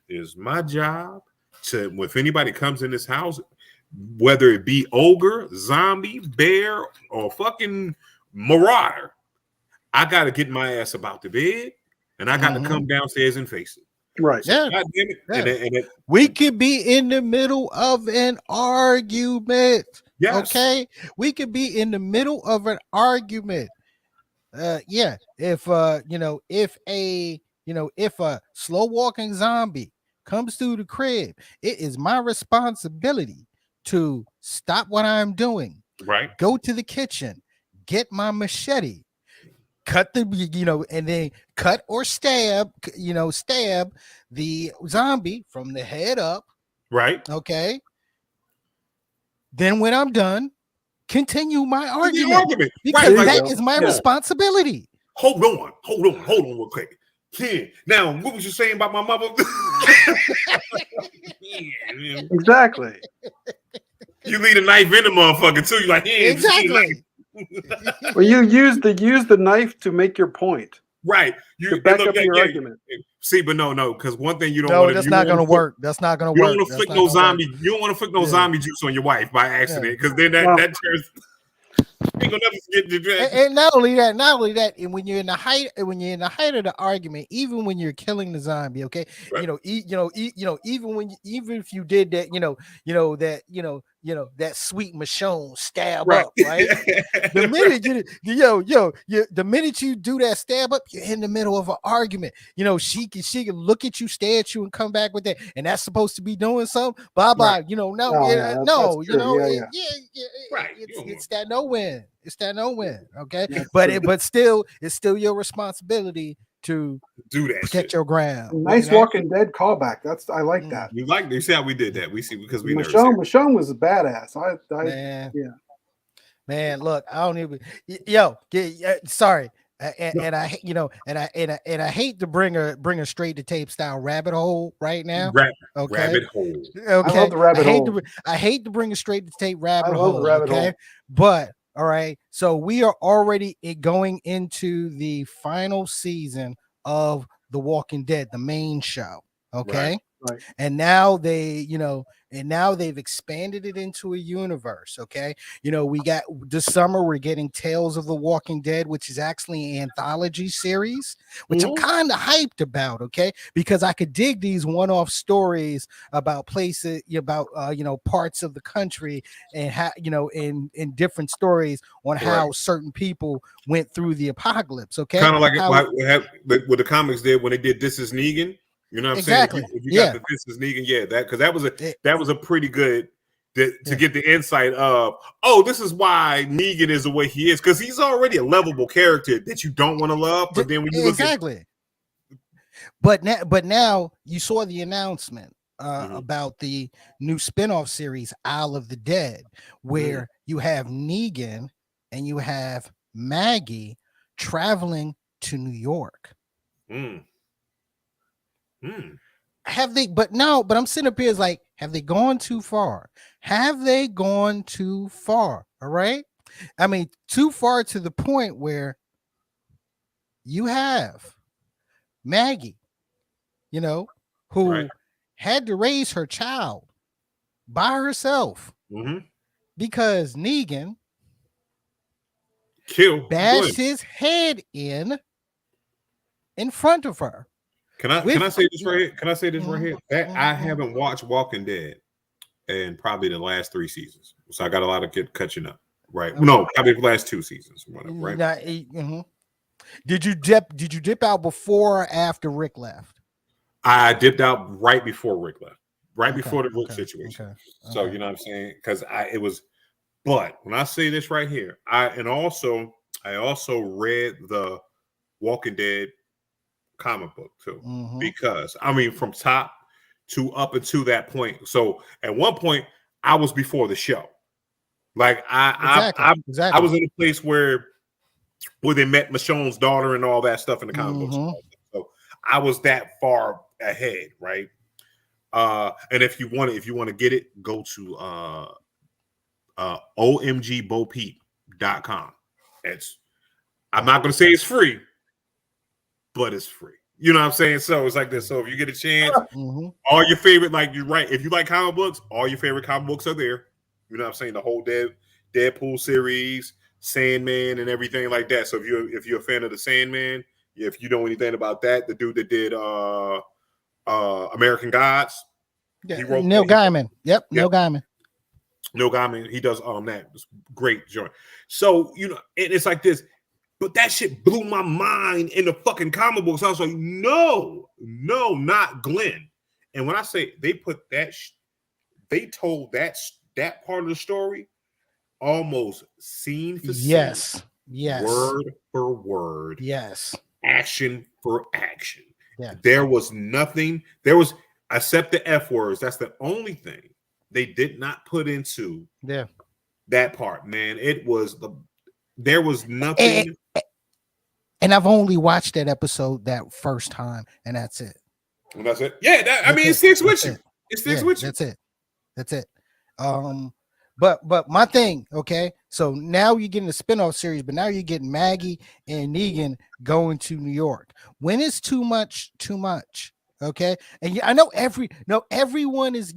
It is my job to, if anybody comes in this house, whether it be ogre, zombie, bear, or fucking marauder, I got to get my ass about the bed and I got to come downstairs and face it. Right. So, God damn it. Yeah. We could be in the middle of an argument. Yes. Okay. We could be in the middle of an argument. If a slow walking zombie comes through the crib, it is my responsibility to stop what I'm doing. Right. Go to the kitchen, get my machete, cut and then cut or stab the zombie from the head up. Right. Okay. Then when I'm done, continue my argument. Because that is my responsibility. Hold on real quick. Ken, now what was you saying about my mother? Exactly. You leave a knife in the motherfucker too. You're like, exactly. Well, you use the knife to make your point. Right. To back up your argument. See, but no, because one thing you don't want to. That's not going to work. That's not going to work. You don't want to flick no zombie. You don't want to flick no zombie juice on your wife by accident, because then that turns. Ain't gonna never get and not only that, and when you're in the height of the argument, even when you're killing the zombie, okay, right. Even if you did that, that sweet Michonne stab Right. up, right? The minute the minute you do that stab up, you're in the middle of an argument. She can look at you, stare at you, and come back with that, and that's supposed to be doing something. Bye bye. Right. No, that's true. Right. it's that no win. It's that no win. Okay, That's but true. but still, it's still your responsibility to Do that protect shit. your ground. Nice Walking Dead callback. I like that. You see how we did that? We see because we Michonne was a badass. Man, look, I don't even. Sorry, and I hate to bring a straight to tape style rabbit hole right now. Rabbit hole. Okay, I love the rabbit hole. I hate to bring a straight to tape rabbit I hole. love the rabbit hole. But all right, so we are already going into the final season of The Walking Dead, the main show. Okay. Right. And now they've expanded it into a universe. Okay. We got this summer, we're getting Tales of the Walking Dead, which is actually an anthology series, which I'm kind of hyped about. Okay. Because I could dig these one-off stories about places, about parts of the country, and how, in different stories on how certain people went through the apocalypse. Okay. Kind of like what the comics did when they did This Is Negan. You know what I'm saying? If you got the This Is Negan, that was a pretty good to get the insight of, this is why Negan is the way he is, because he's already a lovable character that you don't want to love. But then when you look but now you saw the announcement about the new spinoff series, Isle of the Dead, where you have Negan and you have Maggie traveling to New York. Have they? But I'm sitting up here is like, have they gone too far? Have they gone too far? All right. I mean, too far to the point where you have Maggie, who had to raise her child by herself because Negan bashed his head in front of her. Can I say this right here? Can I say this right here? I haven't watched Walking Dead in probably the last 3 seasons, so I got a lot of catching up. Right? No, probably the last 2 seasons. Whatever, right? Did you dip out before or after Rick left? I dipped out right before Rick left, before the Rick situation. So you know what I'm saying? Because it was. But when I say this right here, I also read the Walking Dead comic book too, because I mean, from top to up until that point. So at one point, I was before the show. Like I was in a place where they met Michonne's daughter and all that stuff in the comic books. So I was that far ahead, right? And if you want to get it, go to omgbopeep.com. I'm not going to say it's free, but it's free. You know what I'm saying? So it's like this. So if you get a chance, all your favorite, like you're right. If you like comic books, all your favorite comic books are there. You know what I'm saying? The whole Deadpool series, Sandman, and everything like that. So if you're a fan of the Sandman, if you know anything about that, the dude that did American Gods, he wrote Neil Gaiman. Yep, Neil Gaiman. Neil Gaiman, he does that. It's great joint. So it's like this. But that shit blew my mind in the fucking comic books. I was like, no, not Glenn. And when I say they put that, they told that part of the story almost scene for scene. Yes. Word for word. Yes. Action for action. Yeah. There was nothing. Except the F words. That's the only thing they did not put into that part, man. There was nothing. And I've only watched that episode that first time, and that's it. And that's it. Yeah, it sticks with you. It sticks with you. That's it. But my thing, okay. So now you're getting a spinoff series, but now you're getting Maggie and Negan going to New York. When is too much? Okay, and I know everyone is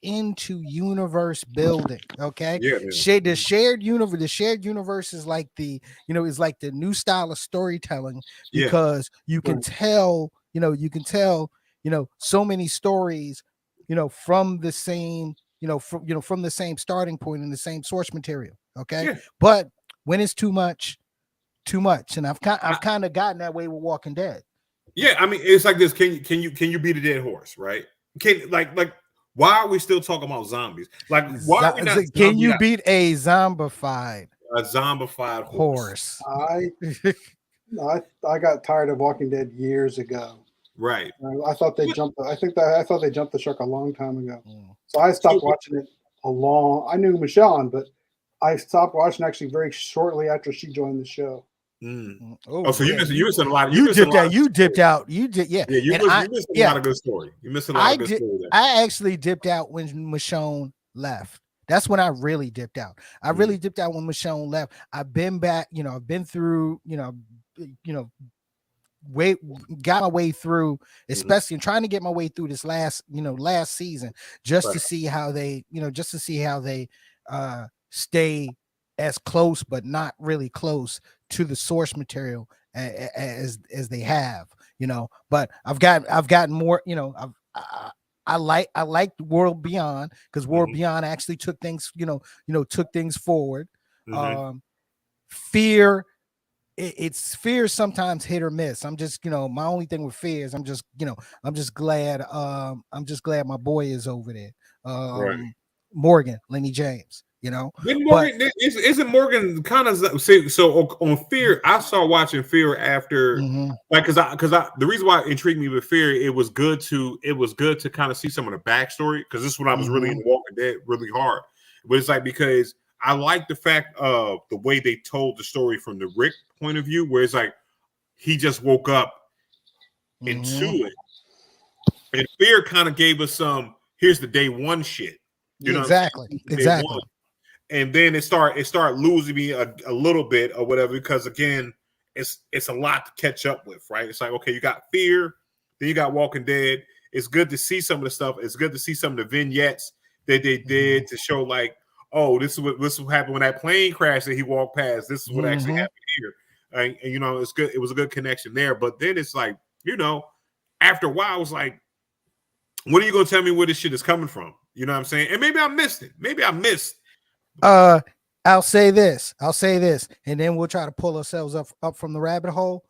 into universe building. Okay, the shared universe is like the new style of storytelling, because you can tell so many stories from the same from the same starting point and the same source material. Okay, Yeah. but when it's too much, and I've kind of gotten that way with Walking Dead. Yeah, I mean, it's like this. Can you beat a dead horse, right? Can like why are we still talking about zombies? Like, why are we not? Can you beat a zombified horse? I got tired of Walking Dead years ago. Right. I thought they jumped. I thought they jumped the shark a long time ago. So I stopped watching it I knew Michonne, but I stopped watching actually very shortly after she joined the show. Oh, so you missed a lot. You dipped out. You did, yeah. Yeah, you missed a lot of good story. You missed a lot of good story there. I actually dipped out when Michonne left. That's when I really dipped out. I really dipped out when Michonne left. I've been back, I've been through, got my way through, especially trying to get my way through this last season, just to see how they, stay as close, but not really close to the source material as they have, but I've gotten more, I like World Beyond, because World Beyond actually took things, took things forward. Fear, it's Fear sometimes hit or miss. I'm just, my only thing with Fear is I'm just glad my boy is over there. Morgan, Lenny James. Isn't Morgan kind of so on Fear? I started watching Fear after, because the reason why it intrigued me with Fear, it was good to kind of see some of the backstory, because this is when I was really into Walking Dead really hard. But it's like, because I like the fact of the way they told the story from the Rick point of view, where it's like he just woke up into it, and Fear kind of gave us some. Here's the day one shit. Exactly. And then it started losing me a little bit or whatever, because again, it's a lot to catch up with, right? It's like, okay, you got Fear, then you got Walking Dead. It's good to see some of the stuff. It's good to see some of the vignettes that they did to show, like, oh, this is what happened when that plane crashed that he walked past. This is what actually happened here. And it's good. It was a good connection there. But then it's like, after a while, I was like, when are you going to tell me where this shit is coming from? You know what I'm saying? And maybe I missed it. Maybe I missed. I'll say this, and then we'll try to pull ourselves up from the rabbit hole.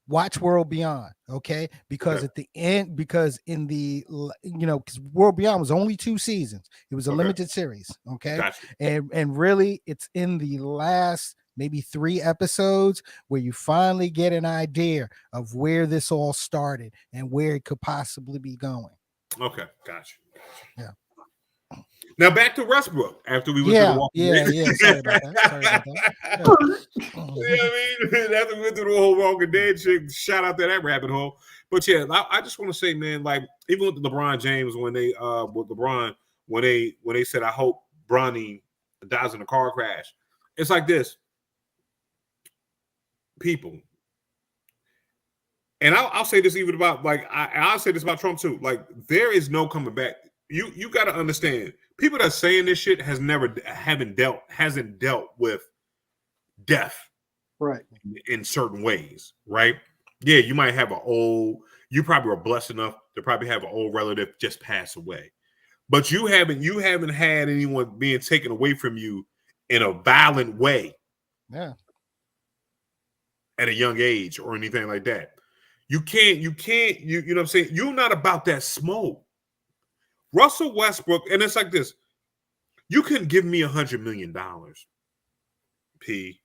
Watch World Beyond, okay? Because at the end, because World Beyond was only 2 seasons. It was a limited series, okay? Gotcha. And really, it's in the last maybe 3 episodes where you finally get an idea of where this all started and where it could possibly be going. Okay, gotcha. Yeah. Now back to Westbrook after we went through the Walking Dead. Sorry about that. After we went through the whole Walking Dead shit, shout out to that rabbit hole. But yeah, I just want to say, man, like, even with LeBron James, when they said, I hope Bronny dies in a car crash, it's like this. People, and I'll say this even about, like, I'll say this about Trump too. Like, there is no coming back. You got to understand, people that are saying this shit hasn't dealt with death, right, in certain ways, right? Yeah, you might have you probably are blessed enough to probably have an old relative just pass away, but you haven't had anyone being taken away from you in a violent way, at a young age or anything like that. You can't, you know what I'm saying? You're not about that smoke. Russell Westbrook, and it's like this. You couldn't give me $100 million, P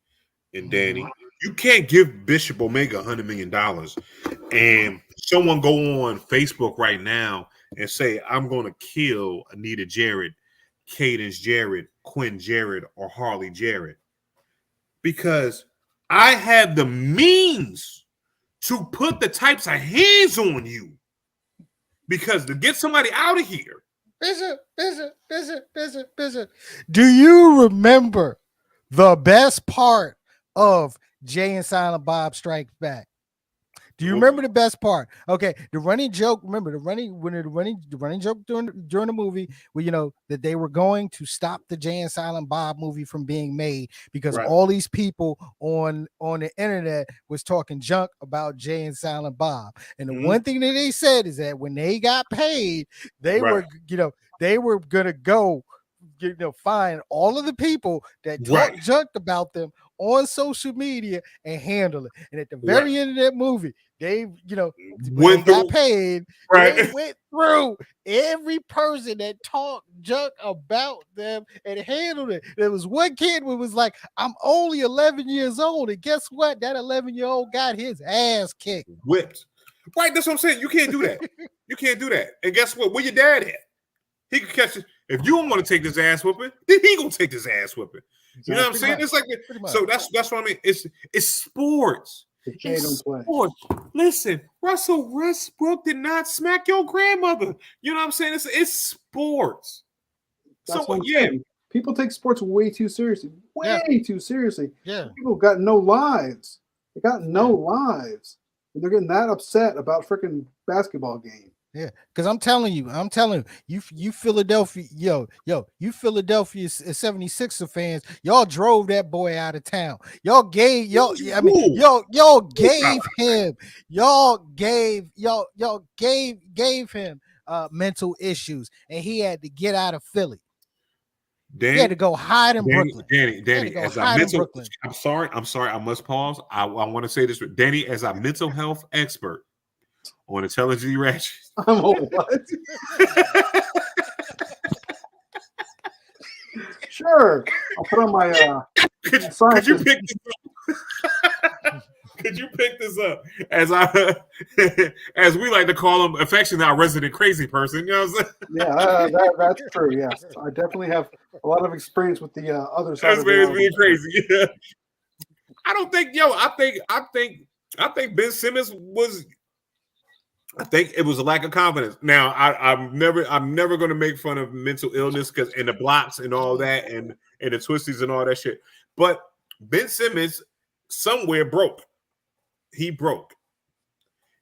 and Danny. You can't give Bishop Omega $100 million and someone go on Facebook right now and say, I'm going to kill Anita Jarrett, Cadence Jarrett, Quinn Jarrett, or Harley Jarrett, because I have the means to put the types of hands on you. Because to get somebody out of here. Bishop. Do you remember the best part of Jay and Silent Bob Strikes Back? Do you remember the best part? Okay, the running joke. Remember the running joke during the movie, where that they were going to stop the Jay and Silent Bob movie from being made because all these people on the internet was talking junk about Jay and Silent Bob. And the one thing that they said is that when they got paid, they were gonna go find all of the people that talked junk about them on social media and handle it. And at the very end of that movie, they got paid. They went through every person that talked junk about them and handled it. There was one kid who was like, "I'm only 11 years old," and guess what? That 11-year-old got his ass kicked, whipped. Right, that's what I'm saying. You can't do that. You can't do that. And guess what? Where your dad at? He could catch it. If you don't want to take this ass whooping, then he gonna take this ass whooping. You know what I'm saying? It's like so. That's what I mean. It's sports. It's sports. Listen, Russell Westbrook did not smack your grandmother. You know what I'm saying? It's sports. That's so saying. People take sports way too seriously. Way too seriously. Yeah. People got no lives. They got no lives. And they're getting that upset about freaking basketball game. Yeah, because I'm telling you, you Philadelphia, you Philadelphia 76er fans, y'all drove that boy out of town. Y'all gave him mental issues, and he had to get out of Philly. Danny, he had to go hide in Brooklyn. Danny, I'm sorry, I must pause. I want to say this, Danny, as a mental health expert on Intelligently Ratchet. I'm a what? Sure. I'll put on my could you pick this up? Could you pick this up as we like to call him affectionately our resident crazy person? You know what I'm saying? Yeah, that's true. Yes. I definitely have a lot of experience with the other side. That's being crazy. Yeah. I think Ben Simmons was. I think it was a lack of confidence. Now, I'm never going to make fun of mental illness and the blocks and all that and the twisties and all that shit. But Ben Simmons somewhere broke. He broke.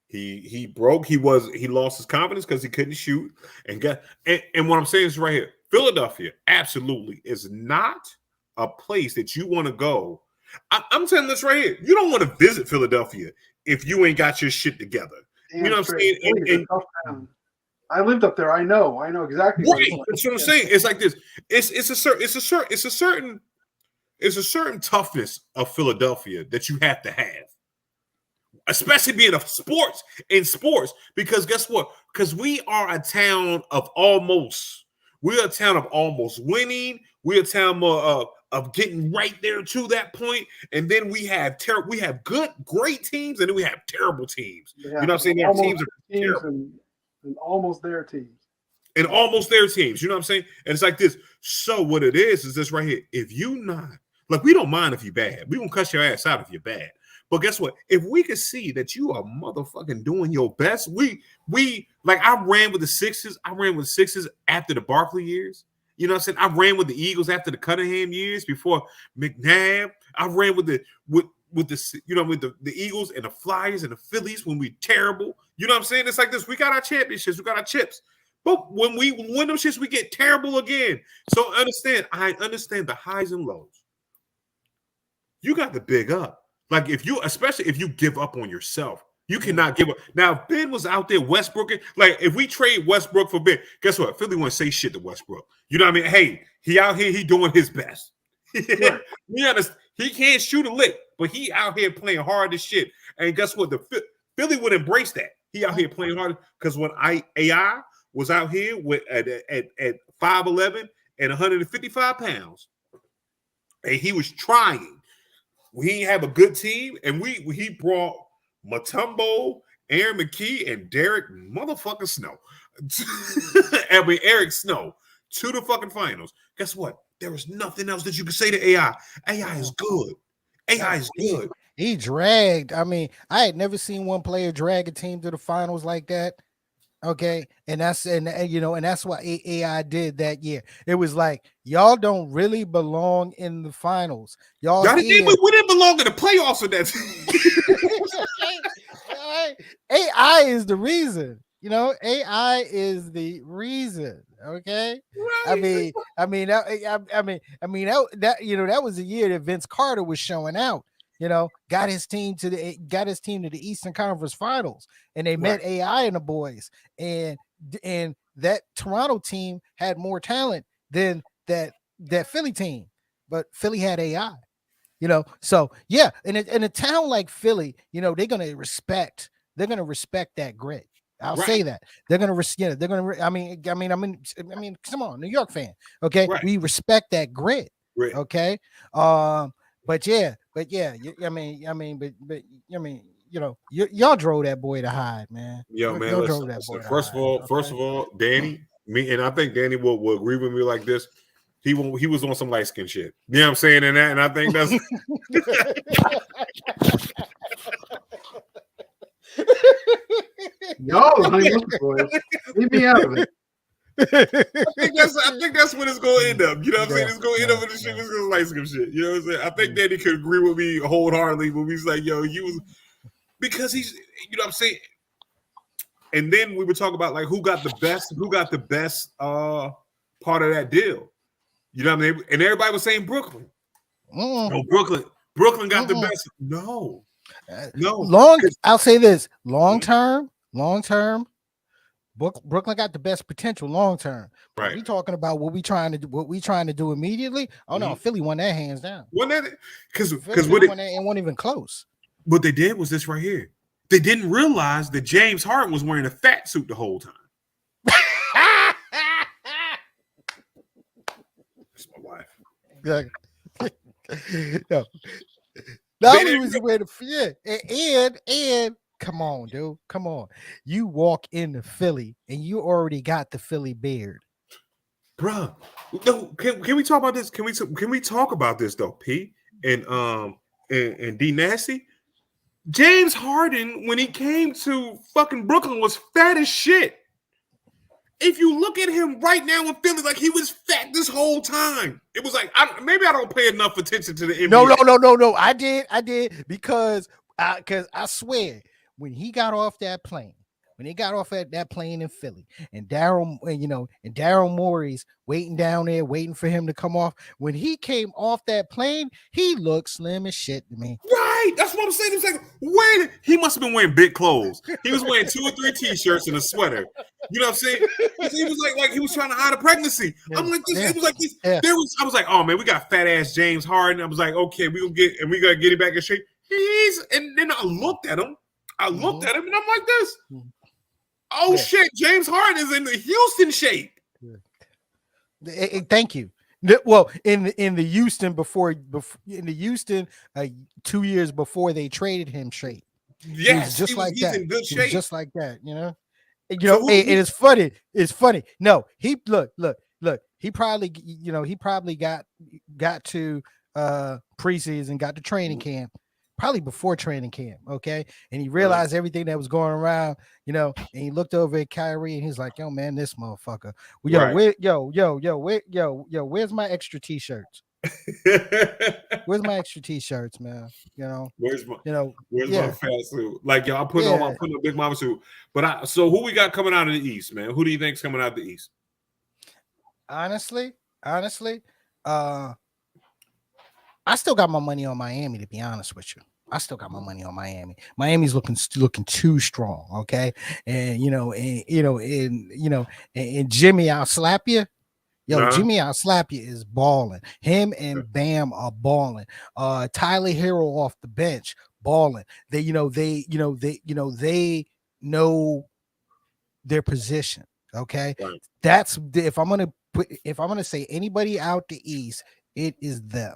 He broke. He lost his confidence because he couldn't shoot. And what I'm saying is right here, Philadelphia absolutely is not a place that you want to go. I'm telling this right here. You don't want to visit Philadelphia if you ain't got your shit together. You know what I'm saying? I lived up there. I know exactly. Right. That's what I'm saying. It's like this. It's a certain toughness of Philadelphia that you have to have, especially being in sports. Because guess what? Because we are a town of almost. We're a town of almost winning. We're a town of getting right there to that point, and then we have great teams, and then we have terrible teams. Yeah, you know what I'm saying? Our teams are and almost their teams. And almost their teams. You know what I'm saying? And it's like this. So what it is this right here. If you not like, we don't mind if you're bad. We won't cuss your ass out if you're bad. But guess what? If we could see that you are motherfucking doing your best, we like I ran with the Sixers. I ran with Sixers after the Barkley years. You know what I'm saying? I ran with the Eagles after the Cunningham years before McNabb. I ran with the Eagles and the Flyers and the Phillies when we terrible. You know what I'm saying? It's like this. We got our championships. We got our chips. But when we win those shits, we get terrible again. So I understand the highs and lows. You got to big up. Like especially if you give up on yourself. You cannot give up. Now, if Ben was out there, Westbrook, like if we trade Westbrook for Ben, guess what? Philly won't say shit to Westbrook. You know what I mean? Hey, he out here, he doing his best. Right. He can't shoot a lick, but he out here playing hard as shit. And guess what? The Philly would embrace that. He out here playing hard because when AI was out here at 5'11" and 155 pounds, and he was trying. We didn't have a good team, and he brought Mutombo, Aaron McKee, and Derek motherfucking Snow. Eric Snow to the fucking finals. Guess what? There was nothing else that you could say to AI. AI is good. AI is good. He dragged. I mean, I had never seen one player drag a team to the finals like that. Okay, and that's why AI did that year. It was like y'all don't really belong in the finals. We didn't belong in the playoffs with that. AI is the reason. You know, AI is the reason. Okay. Right. That you know, that was the year that Vince Carter was showing out. You know, got his team to the Eastern Conference Finals, and they met AI and the boys, and that Toronto team had more talent than that Philly team, but Philly had AI. You know, so yeah, in a town like Philly, you know, they're gonna respect that grit. I'll say that they're gonna, they're gonna. I mean, come on, New York fan. Okay, we respect that grit. Okay, but yeah, you know, y'all drove that boy to hide, man. Yo, man, listen, first of all, Danny, me, and I think Danny will agree with me like this. He was on some light skin shit. You know what I'm saying? And I think that's y'all the honey mustard boys. Leave me out of it. I think that's what it's gonna end up. You know what I'm saying? It's gonna end up with the shit was gonna light skin shit. You know what I'm saying? I think Danny could agree with me wholeheartedly when he's like, yo, he was, because he's, you know what I'm saying? And then we would talk about like who got the best part of that deal. You know what I mean? And everybody was saying Brooklyn. No, Brooklyn got the best. No. I'll say this: long term, Brooklyn got the best potential long term. Right. We talking about what we trying to do immediately. Oh no, Philly won that hands down. Won that because what it wasn't even close. What they did was this right here. They didn't realize that James Harden was wearing a fat suit the whole time. That's my wife. No. Not only was he wearing and come on, dude. Come on. You walk into Philly and you already got the Philly beard. Bruh. No, can we talk about this? Can we talk about this though, P? And D Nasty? James Harden, when he came to fucking Brooklyn, was fat as shit. If you look at him right now in Philly, like he was fat this whole time. It was like maybe I don't pay enough attention to the NBA. No. I did because I swear when he got off that plane, that plane in Philly, and Daryl Morey's waiting down there, waiting for him to come off. When he came off that plane, he looked slim as shit to me. Right, that's what I'm saying. It's like, he must have been wearing big clothes. He was wearing 2 or 3 t-shirts and a sweater. You know what I'm saying? He was like he was trying to hide a pregnancy. Yeah. I'm like this. Yeah. It was like this. Yeah. I was like, oh man, we got fat ass James Harden. I was like, okay, we gotta get him back in shape. And then I looked at him. And I'm like this. Oh shit, James Harden is in the Houston shape. Thank you. Well, in the Houston 2 years before they traded him shape. Yes, just like that. In good shape. Just like that, you know. And it's funny. It's funny. No, he look. He probably got to preseason, got to training camp. Probably before training camp, okay? And he realized everything that was going around, you know, and he looked over at Kyrie and he's like, yo, man, this motherfucker. Where's my extra t-shirts? Where's my extra t-shirts, man? You know, where's my fat suit? Like, yo, I'm putting on Big Mama suit. But so who we got coming out of the East, man? Who do you think's coming out of the East? Honestly, I still got my money on Miami, to be honest with you. I still got my money on Miami. Miami's looking too strong, okay? And Jimmy, I'll slap you. Jimmy, I'll slap you is balling. Him and Bam are balling. Tyler Hero off the bench, balling. They know their position. Okay, right. That's if I'm gonna say anybody out the East, it is them.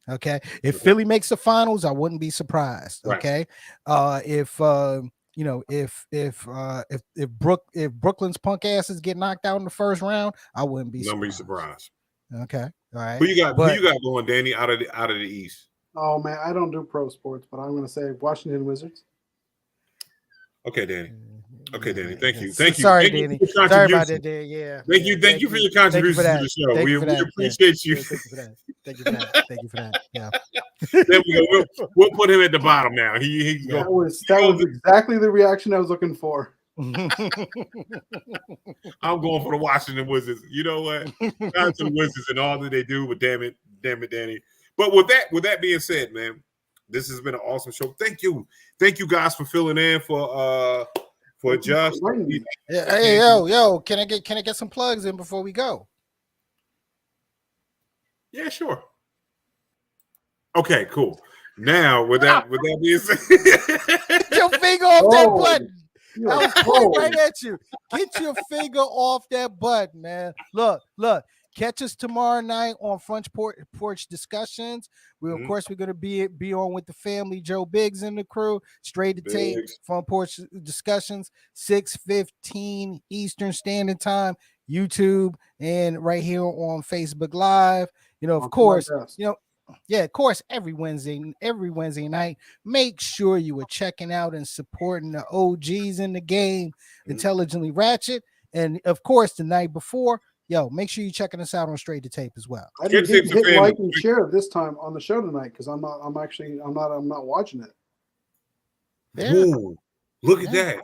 Okay, if Philly makes the finals, I wouldn't be surprised. Okay, right. If Brooklyn's punk asses get knocked out in the first round, I wouldn't be surprised. Okay, all right. Who you got going, Danny, out of the East? Oh man, I don't do pro sports, but I'm going to say Washington Wizards. Okay, Danny. Okay, Danny. Thank you. Sorry, Thank you Danny. for your Sorry about contribution. that, Danny. Yeah. Thank you for your contribution to the show. Thank We you for that. appreciate you. Yeah, thank you for that. Thank you for that. Thank you for that. Yeah. There we go. We'll put him at the bottom now. He's Yeah. going. That was exactly the reaction I was looking for. I'm going for the Washington Wizards. You know what? Shout to the Wizards and all that they do. But damn it, Danny. But with that being said, man, this has been an awesome show. Thank you guys for filling in for Just. Yeah, hey, yo, can I get some plugs in before we go? Yeah, sure. Okay, cool. Now with that being said, Get your finger off that button. You're I was pointing right at you. Get your finger off that button, man. Look. Catch us tomorrow night on Front Porch Discussions. Of course, we're gonna be on with the family, Joe Biggs and the crew. Straight to tape, Front Porch Discussions, 6:15 Eastern Standard Time, YouTube, and right here on Facebook Live. Of course, every Wednesday night, make sure you are checking out and supporting the OGs in the game, Intelligently Ratchet, and of course, the night before. Yo, make sure you're checking us out on Straight to Tape as well. I didn't hit like and share this time on the show tonight because I'm not watching it. Yeah. Ooh, look at that.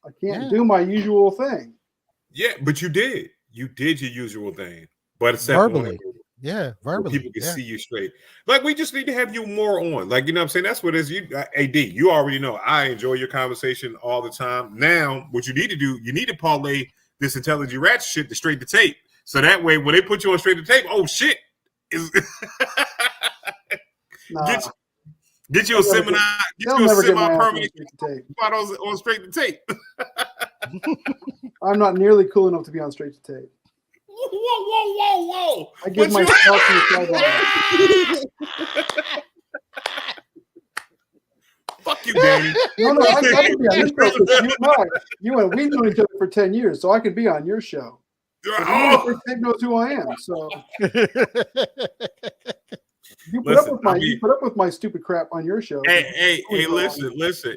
I can't do my usual thing. Yeah, but you did. You did your usual thing. But it's verbally. Yeah, verbally. People can see you straight. Like, we just need to have you more on. Like, you know what I'm saying? That's what it is. AD, you already know. I enjoy your conversation all the time. Now, what you need to do, you need to parlay this Intelligent Ratchet shit to Straight to Tape. So that way, when they put you on Straight to Tape, oh shit, get you a seminar, get you a semi-permanent spot on Straight to Tape. I'm not nearly cool enough to be on Straight to Tape. Whoa! I give myself the Fuck you, Danny. No, I can be on your show. We've known each other for 10 years, so I can be on your show. Tape knows who I am. So you put up with my stupid crap on your show. Hey, listen.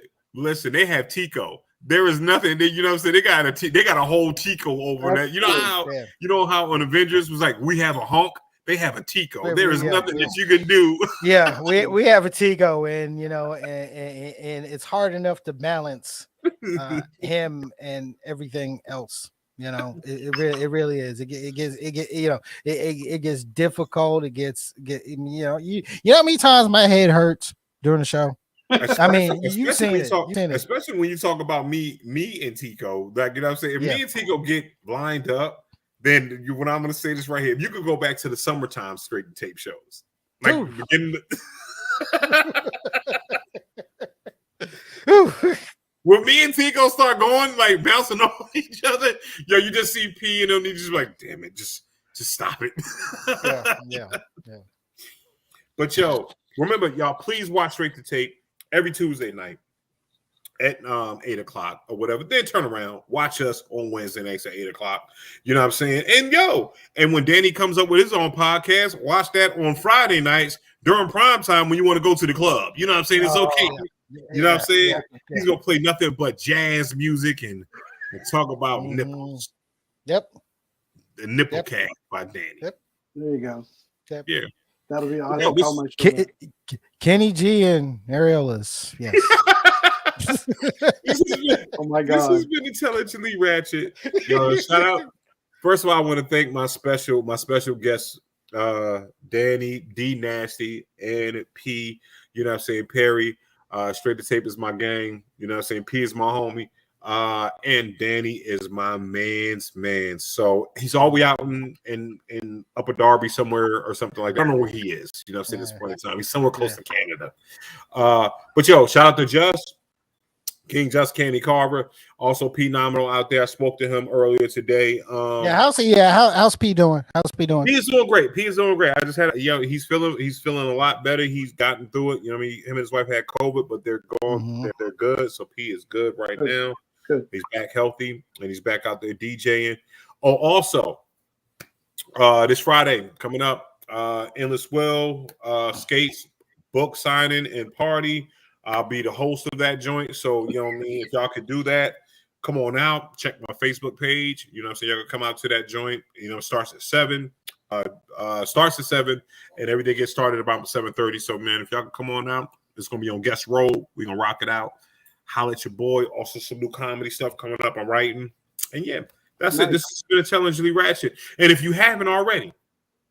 They have Tico. There is nothing. You know what I'm saying? They got a whole Tico over that. You know how on Avengers was like, we have a Hulk. They have a Tico. There is nothing that you can do. Yeah, we have a Tico, and and it's hard enough to balance him and everything else. It really is. It gets difficult. It gets how many times my head hurts during the show. You've seen it. Especially when you talk about me and Tico. Like, you know what I'm saying? If me and Tico get lined up, then when I'm going to say this right here, if you could go back to the summertime Straight to Tape shows, like beginning. When me and Tico start going, like, bouncing off each other, you just see P and them, you just like, damn it, just stop it. Yeah. But remember, y'all, please watch Straight to Tape every Tuesday night at 8:00 or whatever. Then turn around, watch us on Wednesday nights at 8:00. You know what I'm saying? And when Danny comes up with his own podcast, watch that on Friday nights during prime time when you want to go to the club. You know what I'm saying? It's okay. You know what I'm saying? He's gonna play nothing but jazz music and talk about nipples. Yep. The Nipple Cat by Danny. Yep. There you go. Yep. Yeah. That'll be Kenny G and Areolas. Yes. Oh my God. This has been Intelligently Ratchet. Shout out. First of all, I want to thank my special guests, Danny, D Nasty, and P. You know what I'm saying? Perry. Straight to Tape is my gang. You know what I'm saying? P is my homie. And Danny is my man's man. So he's all the way out in Upper Darby somewhere or something like that. I don't know where he is. You know what I'm saying? At this point in time, he's somewhere close to Canada. But shout out to Just. King Just Candy Carver, also P Nominal out there. I spoke to him earlier today. How's P doing? How's P doing? He's doing great. I just had he's feeling a lot better. He's gotten through it. You know what I mean? Him and his wife had COVID, but they're going, they're good. So P is good right now. Good. He's back healthy and he's back out there DJing. Oh, also, this Friday coming up, Endless Will Skates book signing and party. I'll be the host of that joint. So, you know what I mean? If y'all could do that, come on out, check my Facebook page. You know what I'm saying? Y'all can come out to that joint. You know, it starts at 7. Starts at 7, and everything gets started about 7:30. So, man, if y'all can come on out, it's gonna be on Guest Road. We're gonna rock it out. Holla at your boy. Also, some new comedy stuff coming up. I'm writing. And yeah, that's it. This has been Intelligently Ratchet. And if you haven't already,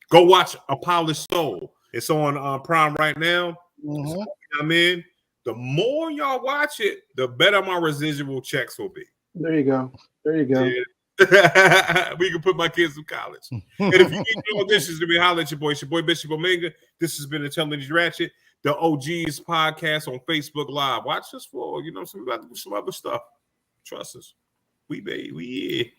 go watch A Polished Soul. It's on Prime right now. Mm-hmm. I'm in. The more y'all watch it, the better my residual checks will be. There you go. There you go. Yeah. We can put my kids through college. And if you need more auditions to be, holla at your boy. It's your boy Bishop Omega. This has been Intelligently Ratchet, the OG's podcast on Facebook Live. Watch us for, you know, we about to do some other stuff. Trust us. We